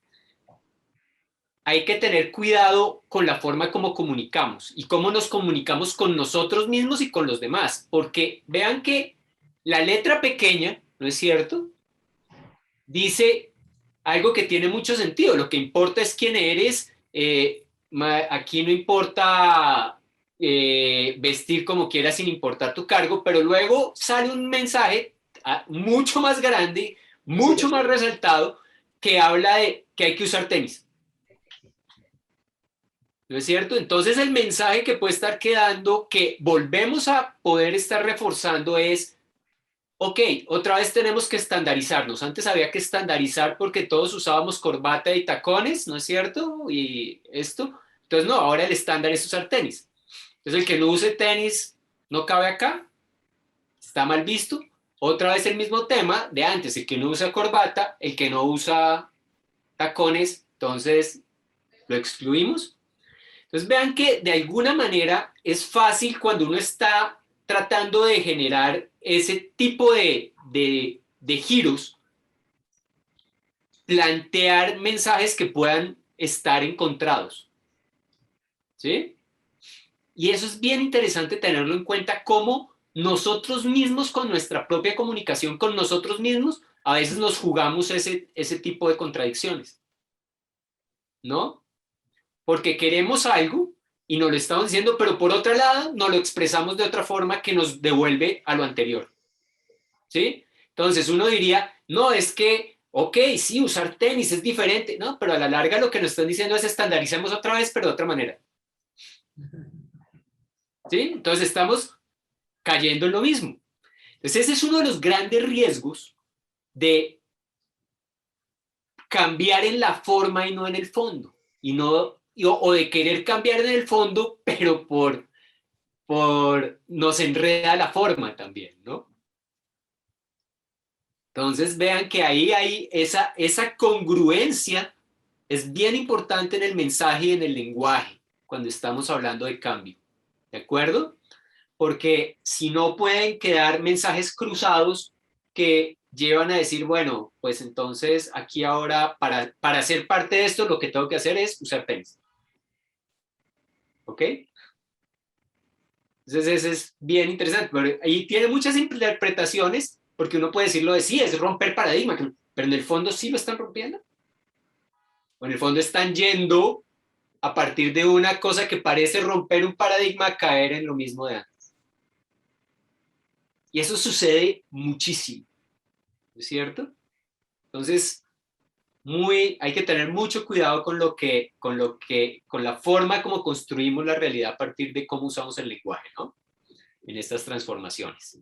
hay que tener cuidado con la forma como comunicamos y cómo nos comunicamos con nosotros mismos y con los demás, porque vean que la letra pequeña, ¿no es cierto?, dice algo que tiene mucho sentido. Lo que importa es quién eres. Aquí no importa vestir como quieras sin importar tu cargo, pero luego sale un mensaje mucho más grande, mucho más resaltado, que habla de que hay que usar tenis. ¿No es cierto? Entonces el mensaje que puede estar quedando, que volvemos a poder estar reforzando es, ok, otra vez tenemos que estandarizarnos. Antes había que estandarizar porque todos usábamos corbata y tacones, ¿no es cierto? Y esto. Entonces no, ahora el estándar es usar tenis. Entonces el que no use tenis no cabe acá, está mal visto. Otra vez el mismo tema de antes, el que no usa corbata, el que no usa tacones, entonces lo excluimos. Entonces vean que de alguna manera es fácil cuando uno está tratando de generar ese tipo de giros, plantear mensajes que puedan estar encontrados. ¿Sí? Y eso es bien interesante tenerlo en cuenta, cómo nosotros mismos con nuestra propia comunicación con nosotros mismos, a veces nos jugamos ese tipo de contradicciones, ¿no? Porque queremos algo y nos lo estamos diciendo, pero por otro lado nos lo expresamos de otra forma que nos devuelve a lo anterior, ¿sí? Entonces uno diría, no, es que, ok, sí, usar tenis es diferente, ¿no? Pero a la larga lo que nos están diciendo es estandaricemos otra vez, pero de otra manera. ¿Sí? Entonces estamos cayendo en lo mismo. Entonces ese es uno de los grandes riesgos de cambiar en la forma y no en el fondo. O de querer cambiar en el fondo, pero por nos enreda la forma también, ¿no? Entonces vean que ahí hay esa congruencia es bien importante en el mensaje y en el lenguaje cuando estamos hablando de cambio. ¿De acuerdo? Porque si no pueden quedar mensajes cruzados que llevan a decir, bueno, pues entonces aquí ahora para ser parte de esto lo que tengo que hacer es usar tenis. ¿Ok? Entonces ese es bien interesante. Pero ahí tiene muchas interpretaciones porque uno puede decirlo de sí, es romper paradigma, pero en el fondo sí lo están rompiendo. O en el fondo están yendo a partir de una cosa que parece romper un paradigma a caer en lo mismo de antes. Y eso sucede muchísimo, ¿no es cierto? Entonces, hay que tener mucho cuidado con la forma como construimos la realidad a partir de cómo usamos el lenguaje, ¿no? En estas transformaciones.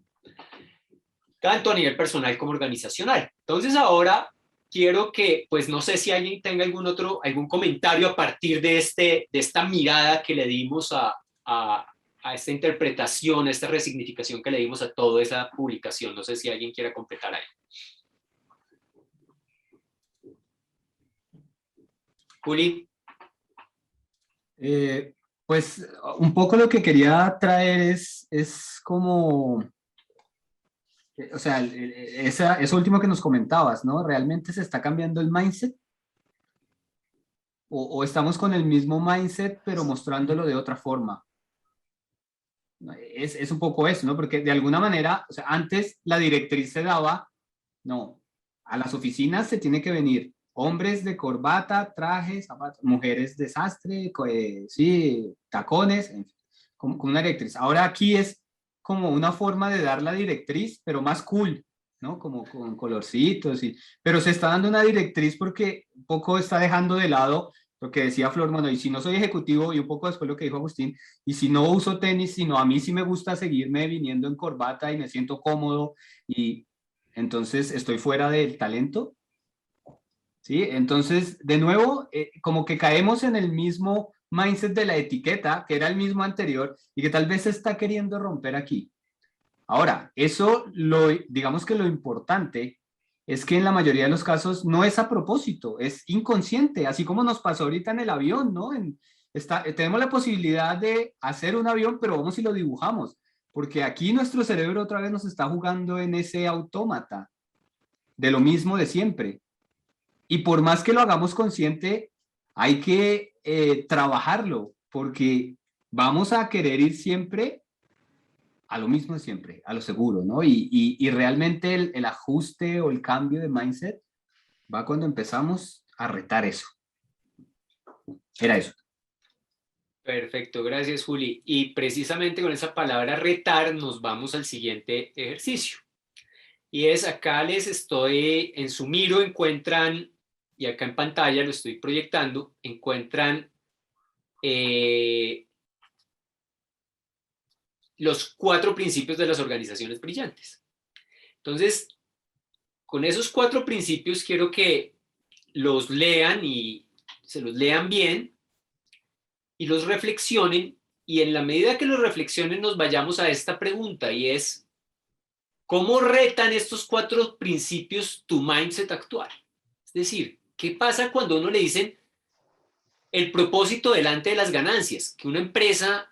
Tanto a nivel personal como organizacional. Entonces ahora quiero que, pues no sé si alguien tenga algún comentario a partir de esta mirada que le dimos a esta interpretación, a esta resignificación que le dimos a toda esa publicación. No sé si alguien quiera completar ahí. Juli. Pues un poco lo que quería traer es como, o sea, eso último que nos comentabas, ¿no? ¿Realmente se está cambiando el mindset? ¿O estamos con el mismo mindset pero mostrándolo de otra forma? Es un poco eso, ¿no? Porque de alguna manera, o sea, antes la directriz se daba, no, a las oficinas se tiene que venir hombres de corbata, trajes, zapatos, mujeres de sastre, sí, tacones, en fin, como una directriz. Ahora aquí es como una forma de dar la directriz, pero más cool, ¿no? Como con colorcitos, pero se está dando una directriz porque un poco está dejando de lado lo que decía Flor, bueno, y si no soy ejecutivo, y un poco después lo que dijo Agustín, y si no uso tenis, sino a mí sí me gusta seguirme viniendo en corbata y me siento cómodo, y entonces estoy fuera del talento, ¿sí? Entonces, de nuevo, como que caemos en el mismo mindset de la etiqueta, que era el mismo anterior, y que tal vez se está queriendo romper aquí. Ahora, digamos que lo importante es que en la mayoría de los casos no es a propósito, es inconsciente, así como nos pasó ahorita en el avión, ¿no? Tenemos la posibilidad de hacer un avión, pero vamos y lo dibujamos, porque aquí nuestro cerebro otra vez nos está jugando en ese autómata de lo mismo de siempre. Y por más que lo hagamos consciente, hay que trabajarlo, porque vamos a querer ir siempre a lo mismo de siempre, a lo seguro, ¿no? Y realmente el ajuste o el cambio de mindset va cuando empezamos a retar eso. Era eso. Perfecto, gracias Juli. Y precisamente con esa palabra retar nos vamos al siguiente ejercicio. Y es acá les estoy, en su Miro encuentran, y acá en pantalla lo estoy proyectando, encuentran los 4 principios de las organizaciones brillantes. Entonces, con esos 4 principios quiero que los lean y se los lean bien y los reflexionen, y en la medida que los reflexionen nos vayamos a esta pregunta, y es, ¿cómo retan estos 4 principios tu mindset actual? Es decir, ¿qué pasa cuando a uno le dicen el propósito delante de las ganancias? Que una empresa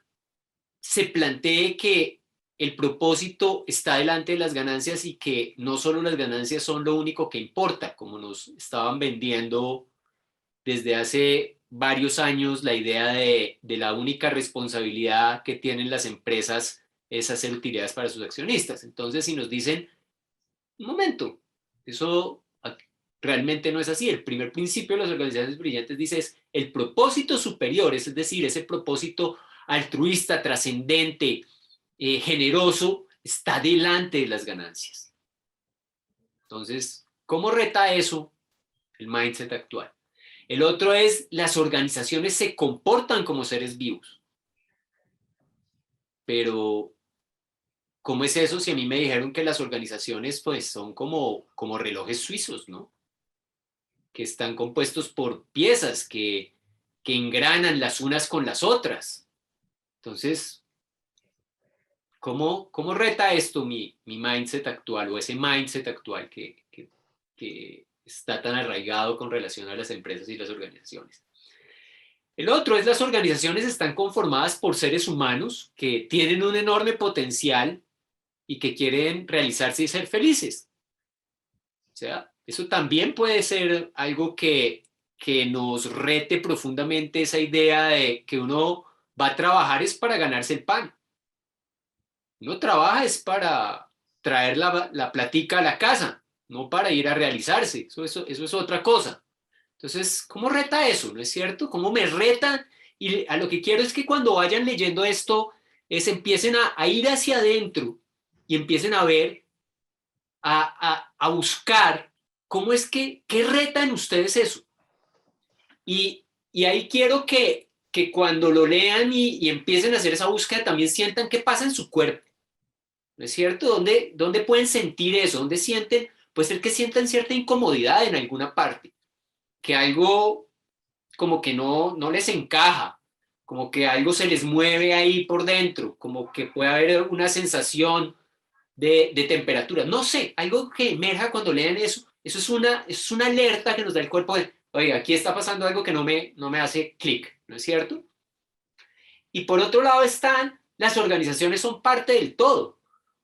se plantee que el propósito está delante de las ganancias y que no solo las ganancias son lo único que importa, como nos estaban vendiendo desde hace varios años la idea de la única responsabilidad que tienen las empresas es hacer utilidades para sus accionistas. Entonces, si nos dicen, un momento, eso realmente no es así. El primer principio de las organizaciones brillantes dice es el propósito superior, es decir, ese propósito altruista, trascendente, generoso, está delante de las ganancias. Entonces, ¿cómo reta eso el mindset actual? El otro es, las organizaciones se comportan como seres vivos. Pero, ¿cómo es eso si a mí me dijeron que las organizaciones pues son como relojes suizos, ¿no? Que están compuestos por piezas que engranan las unas con las otras. Entonces, ¿cómo reta esto mi mindset actual o ese mindset actual que está tan arraigado con relación a las empresas y las organizaciones? El otro es las organizaciones están conformadas por seres humanos que tienen un enorme potencial y que quieren realizarse y ser felices. O sea, eso también puede ser algo que nos rete profundamente esa idea de que uno va a trabajar es para ganarse el pan. Uno trabaja es para traer la platica a la casa, no para ir a realizarse. Eso es otra cosa. Entonces, ¿cómo reta eso? ¿No es cierto? ¿Cómo me retan? Y a lo que quiero es que cuando vayan leyendo esto, empiecen a ir hacia adentro y empiecen a ver, a buscar cómo es qué retan ustedes eso. Y ahí quiero que cuando lo lean y empiecen a hacer esa búsqueda, también sientan qué pasa en su cuerpo. ¿No es cierto? ¿Dónde pueden sentir eso? ¿Dónde sienten? Puede ser que sientan cierta incomodidad en alguna parte, que algo como que no les encaja, como que algo se les mueve ahí por dentro, como que puede haber una sensación de temperatura. No sé, algo que emerja cuando leen eso, eso es una alerta que nos da el cuerpo de, oiga, aquí está pasando algo que no me hace clic, ¿no es cierto? Y por otro lado están, las organizaciones son parte del todo.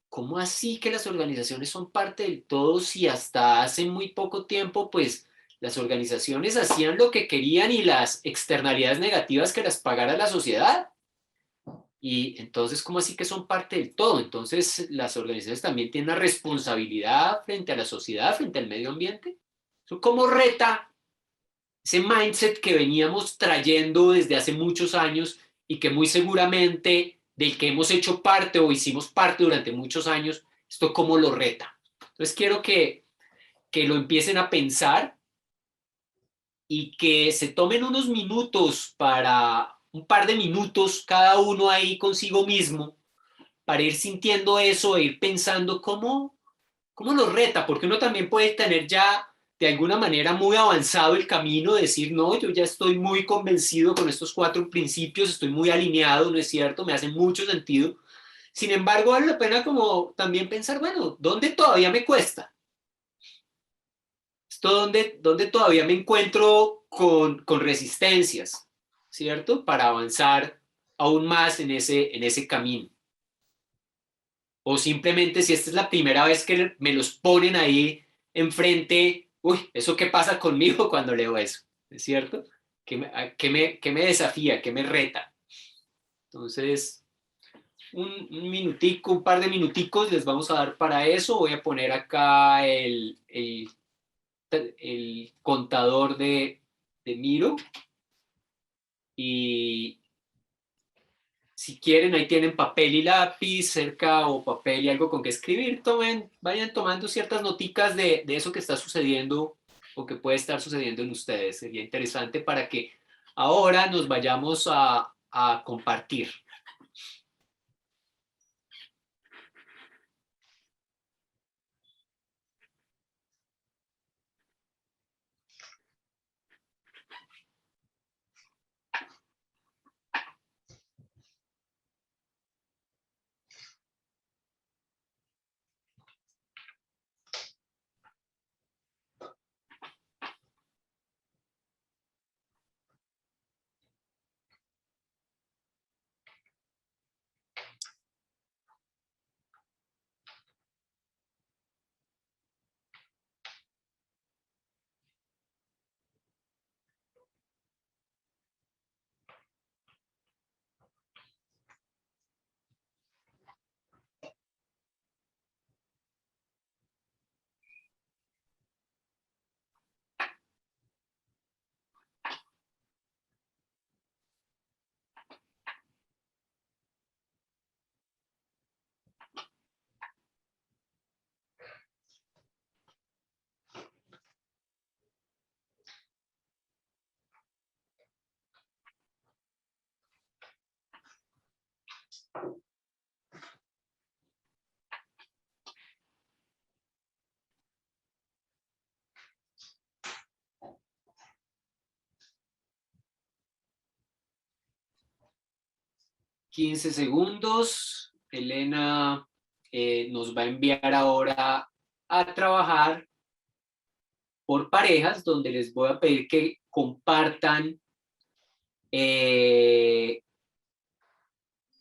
¿Cómo así que las organizaciones son parte del todo si hasta hace muy poco tiempo, pues, las organizaciones hacían lo que querían y las externalidades negativas que las pagara la sociedad? Y entonces, ¿cómo así que son parte del todo? Entonces, las organizaciones también tienen una responsabilidad frente a la sociedad, frente al medio ambiente. ¿Cómo reta ese mindset que veníamos trayendo desde hace muchos años y que muy seguramente del que hemos hecho parte o hicimos parte durante muchos años, esto cómo lo reta? Entonces quiero que lo empiecen a pensar y que se tomen unos minutos para, un par de minutos cada uno ahí consigo mismo, para ir sintiendo eso e ir pensando cómo lo reta, porque uno también puede tener ya de alguna manera muy avanzado el camino, de decir, no, yo ya estoy muy convencido con estos 4 principios, estoy muy alineado, ¿no es cierto? Me hace mucho sentido. Sin embargo, vale la pena como también pensar, bueno, ¿dónde todavía me cuesta? ¿Esto dónde todavía me encuentro con resistencias, ¿cierto? Para avanzar aún más en ese camino. O simplemente si esta es la primera vez que me los ponen ahí enfrente, uy, ¿eso qué pasa conmigo cuando leo eso? ¿Es cierto? ¿Qué me desafía? ¿Qué me reta? Entonces, un minutico, un par de minuticos les vamos a dar para eso. Voy a poner acá el contador de Miro. Y si quieren, ahí tienen papel y lápiz cerca o papel y algo con que escribir. Vayan tomando ciertas noticas de eso que está sucediendo o que puede estar sucediendo en ustedes. Sería interesante para que ahora nos vayamos a compartir. 15 segundos. Elena nos va a enviar ahora a trabajar por parejas, donde les voy a pedir que compartan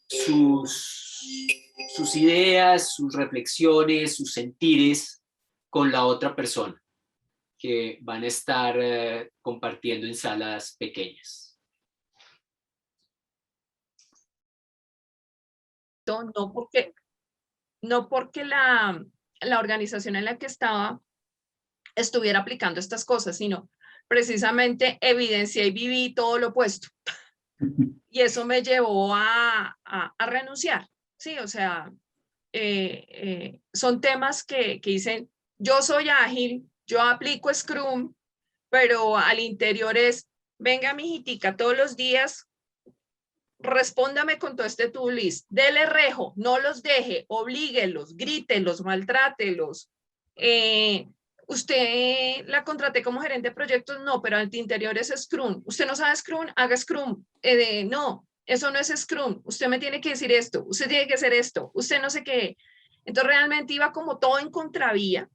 sus ideas, sus reflexiones, sus sentires con la otra persona, que van a estar compartiendo en salas pequeñas. No porque la organización en la que estaba estuviera aplicando estas cosas, sino precisamente evidencié y viví todo lo opuesto. Y eso me llevó a renunciar, ¿sí? O sea, son temas que dicen, yo soy ágil, yo aplico Scrum, pero al interior es, venga mijitica, todos los días, respóndame con todo este to-do list, dele rejo, no los deje, oblíguelos, grítelos, maltrátelos. Usted la contraté como gerente de proyectos, no, pero al interior es Scrum. Usted no sabe Scrum, haga Scrum. No, eso no es Scrum. Usted me tiene que decir esto, usted tiene que hacer esto, usted no sé qué. Entonces realmente iba como todo en contravía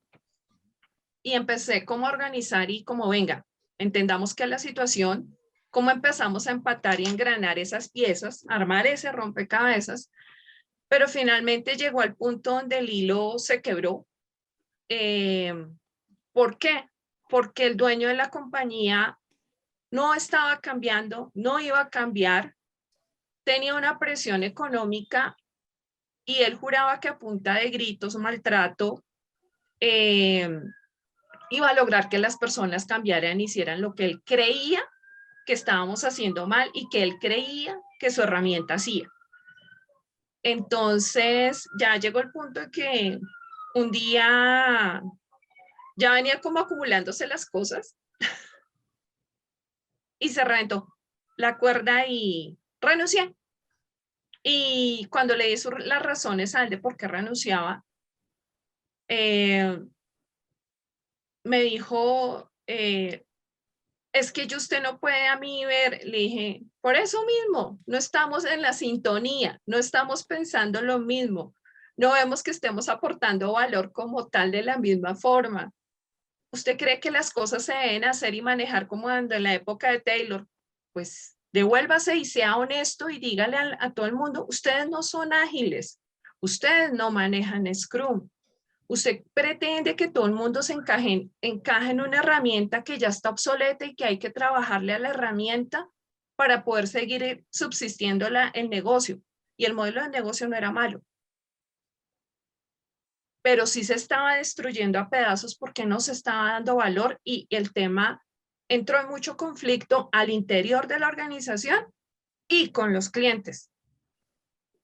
y empecé como a organizar y como venga, entendamos que la situación, cómo empezamos a empatar y engranar esas piezas, armar ese rompecabezas, pero finalmente llegó al punto donde el hilo se quebró. ¿Por qué? Porque el dueño de la compañía no estaba cambiando, no iba a cambiar, tenía una presión económica y él juraba que a punta de gritos, maltrato, iba a lograr que las personas cambiaran y hicieran lo que él creía que estábamos haciendo mal y que él creía que su herramienta hacía. Entonces ya llegó el punto de que un día ya venía como acumulándose las cosas y se reventó la cuerda y renuncié. Y cuando le di las razones a él de por qué renunciaba, me dijo, es que usted no puede a mí ver. Le dije, por eso mismo, no estamos en la sintonía, no estamos pensando lo mismo, no vemos que estemos aportando valor como tal de la misma forma. ¿Usted cree que las cosas se deben hacer y manejar como en la época de Taylor? Pues devuélvase y sea honesto y dígale a todo el mundo, ustedes no son ágiles, ustedes no manejan Scrum. Usted pretende que todo el mundo se encaje en una herramienta que ya está obsoleta y que hay que trabajarle a la herramienta para poder seguir subsistiendo el negocio. Y el modelo de negocio no era malo. Pero sí se estaba destruyendo a pedazos porque no se estaba dando valor y el tema entró en mucho conflicto al interior de la organización y con los clientes.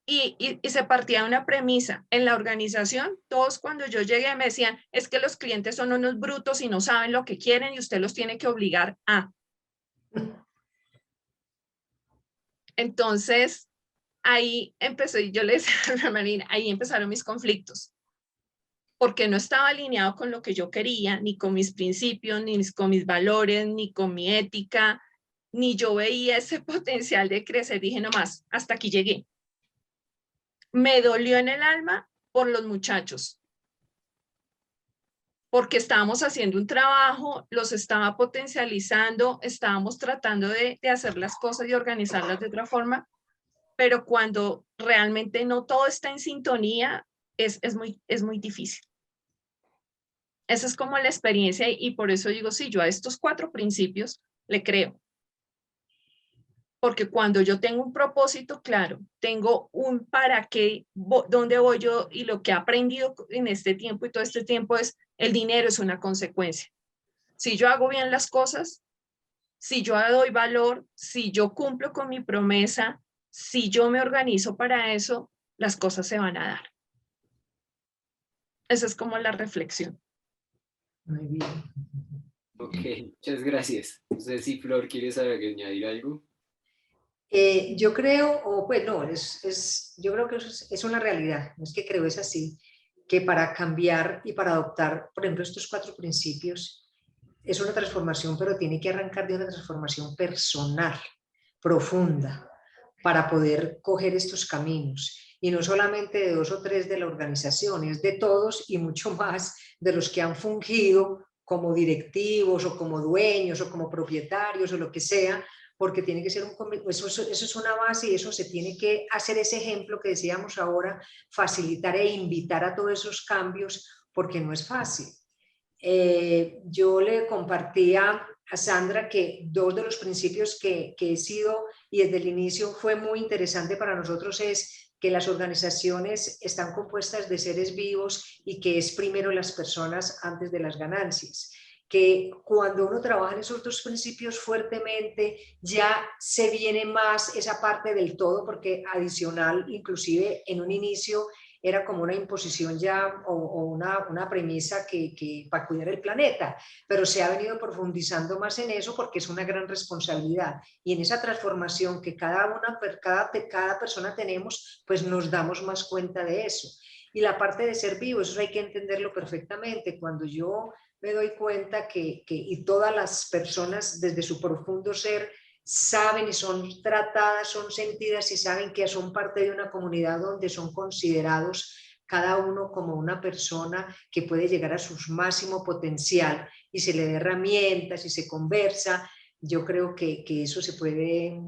Y se partía de una premisa. En la organización, todos cuando yo llegué me decían, es que los clientes son unos brutos y no saben lo que quieren y usted los tiene que obligar a. Entonces, ahí empecé, yo le decía a Marina, ahí empezaron mis conflictos. Porque no estaba alineado con lo que yo quería, ni con mis principios, ni con mis valores, ni con mi ética, ni yo veía ese potencial de crecer. Dije, no más, hasta aquí llegué. Me dolió en el alma por los muchachos, porque estábamos haciendo un trabajo, los estaba potencializando, estábamos tratando de hacer las cosas y organizarlas de otra forma, pero cuando realmente no todo está en sintonía, es muy difícil. Esa es como la experiencia y por eso digo, sí, yo a estos 4 principios le creo. Porque cuando yo tengo un propósito claro, tengo un para qué, dónde voy yo y lo que he aprendido en este tiempo y todo este tiempo es el dinero es una consecuencia. Si yo hago bien las cosas, si yo doy valor, si yo cumplo con mi promesa, si yo me organizo para eso, las cosas se van a dar. Esa es como la reflexión. Muy bien. Ok, muchas gracias. No sé si Flor quieres añadir algo. Yo creo, o pues no, yo creo que es una realidad, no es que creo, es así, que para cambiar y para adoptar, por ejemplo, estos 4 principios, es una transformación, pero tiene que arrancar de una transformación personal, profunda, para poder coger estos caminos. Y no solamente de 2 o 3 de la organización, es de todos y mucho más de los que han fungido como directivos o como dueños o como propietarios o lo que sea, porque tiene que ser eso es una base y eso se tiene que hacer ese ejemplo que decíamos ahora, facilitar e invitar a todos esos cambios, porque no es fácil. Yo le compartía a Sandra que 2 de los principios que he sido y desde el inicio fue muy interesante para nosotros es que las organizaciones están compuestas de seres vivos y que es primero las personas antes de las ganancias. Que cuando uno trabaja en esos 2 principios fuertemente, ya se viene más esa parte del todo, porque adicional, inclusive en un inicio, era como una imposición ya o una premisa que para cuidar el planeta, pero se ha venido profundizando más en eso porque es una gran responsabilidad y en esa transformación que cada persona tenemos, pues nos damos más cuenta de eso. Y la parte de ser vivo, eso hay que entenderlo perfectamente. Cuando yo me doy cuenta y todas las personas desde su profundo ser saben y son tratadas, son sentidas y saben que son parte de una comunidad donde son considerados cada uno como una persona que puede llegar a su máximo potencial y se le da herramientas y se conversa, yo creo que eso se puede,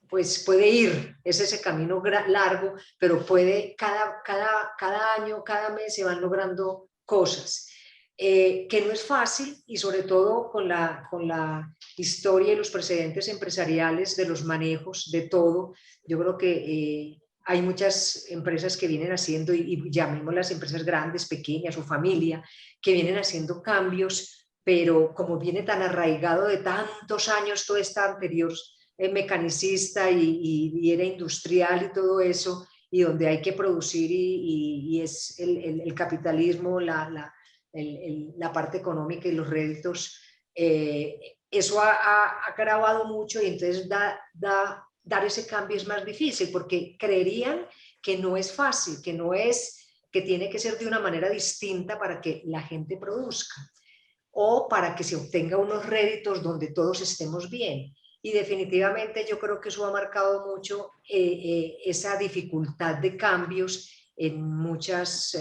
pues puede ir, es ese camino largo, pero puede, cada año, cada mes se van logrando cosas. Que no es fácil y sobre todo con la historia y los precedentes empresariales de los manejos de todo. Yo creo que hay muchas empresas que vienen haciendo, y llamémoslas empresas grandes, pequeñas o familia, que vienen haciendo cambios, pero como viene tan arraigado de tantos años todo esta anterior mecanicista y era industrial y todo eso, y donde hay que producir y es el capitalismo, la parte económica y los réditos, eso ha agravado mucho y entonces dar ese cambio es más difícil porque creerían que no es fácil, que tiene que ser de una manera distinta para que la gente produzca o para que se obtenga unos réditos donde todos estemos bien. Y definitivamente yo creo que eso ha marcado mucho esa dificultad de cambios en muchos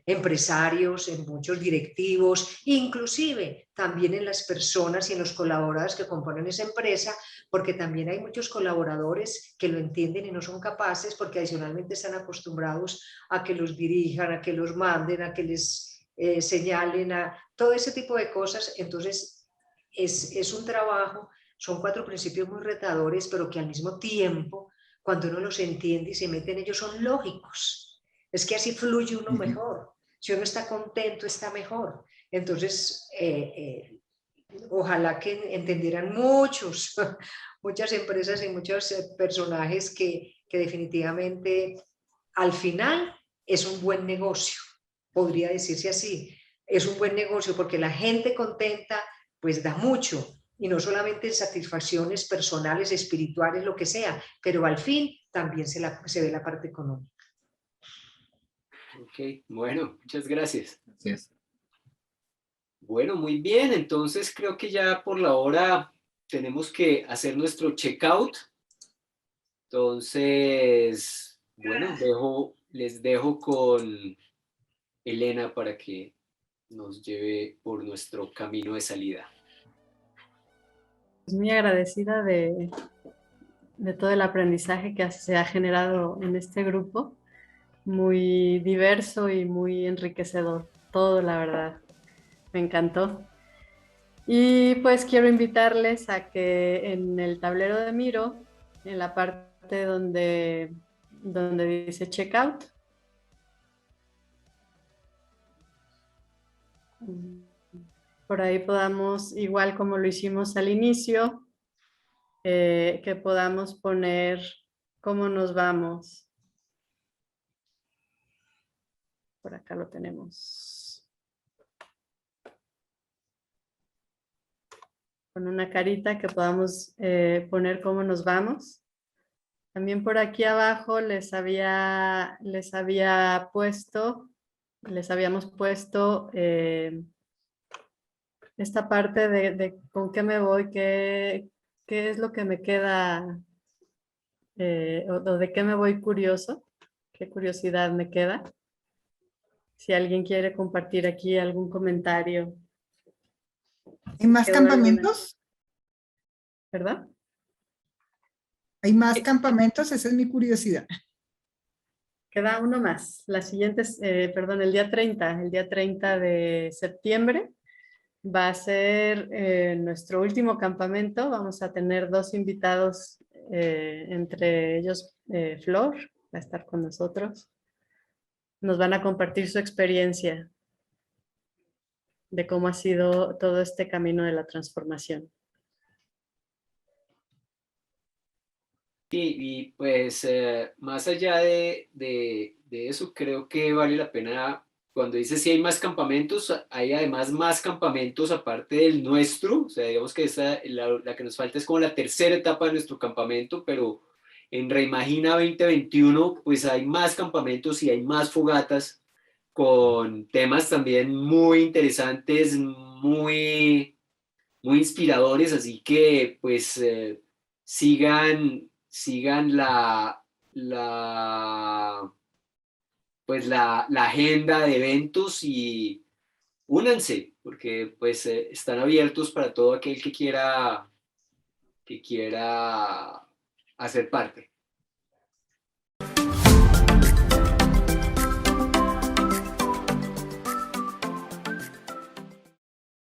empresarios, en muchos directivos, inclusive también en las personas y en los colaboradores que componen esa empresa, porque también hay muchos colaboradores que lo entienden y no son capaces porque adicionalmente están acostumbrados a que los dirijan, a que los manden, a que les señalen, a todo ese tipo de cosas. Entonces es un trabajo, son 4 principios muy retadores, pero que al mismo tiempo, cuando uno los entiende y se mete en ellos, son lógicos. Es que así fluye uno mejor. Si uno está contento, está mejor. Entonces, ojalá que entendieran muchas empresas y muchos personajes que definitivamente al final es un buen negocio, podría decirse así. Es un buen negocio porque la gente contenta pues da mucho y no solamente en satisfacciones personales, espirituales, lo que sea, pero al fin también se ve la parte económica. Ok, bueno, muchas gracias. Gracias. Bueno, muy bien, entonces creo que ya por la hora tenemos que hacer nuestro checkout. Entonces, bueno, les dejo con Elena para que nos lleve por nuestro camino de salida. Muy agradecida de todo el aprendizaje que se ha generado en este grupo. Muy diverso y muy enriquecedor, todo la verdad, me encantó. Y pues quiero invitarles a que en el tablero de Miro, en la parte donde dice checkout, por ahí podamos, igual como lo hicimos al inicio, que podamos poner cómo nos vamos. Por acá lo tenemos. Con una carita que podamos poner cómo nos vamos. También por aquí abajo les habíamos puesto esta parte de con qué me voy, qué es lo que me queda o de qué me voy curioso, qué curiosidad me queda. Si alguien quiere compartir aquí algún comentario. ¿Hay más ¿Quedó alguna? campamentos? ¿Verdad? ¿Hay más campamentos? Esa es mi curiosidad. Queda uno más. La siguiente es, perdón, el día 30 de septiembre va a ser nuestro último campamento. Vamos a tener 2 invitados, entre ellos Flor, va a estar con nosotros. Nos van a compartir su experiencia de cómo ha sido todo este camino de la transformación. Y pues más allá de eso, creo que vale la pena, cuando dices si hay más campamentos, hay además más campamentos aparte del nuestro, o sea, digamos que la que nos falta es como la tercera etapa de nuestro campamento, pero en Reimagina 2021 pues hay más campamentos y hay más fogatas con temas también muy interesantes, muy inspiradores, así que pues sigan la agenda de eventos y únanse, porque pues están abiertos para todo aquel que quiera hacer parte.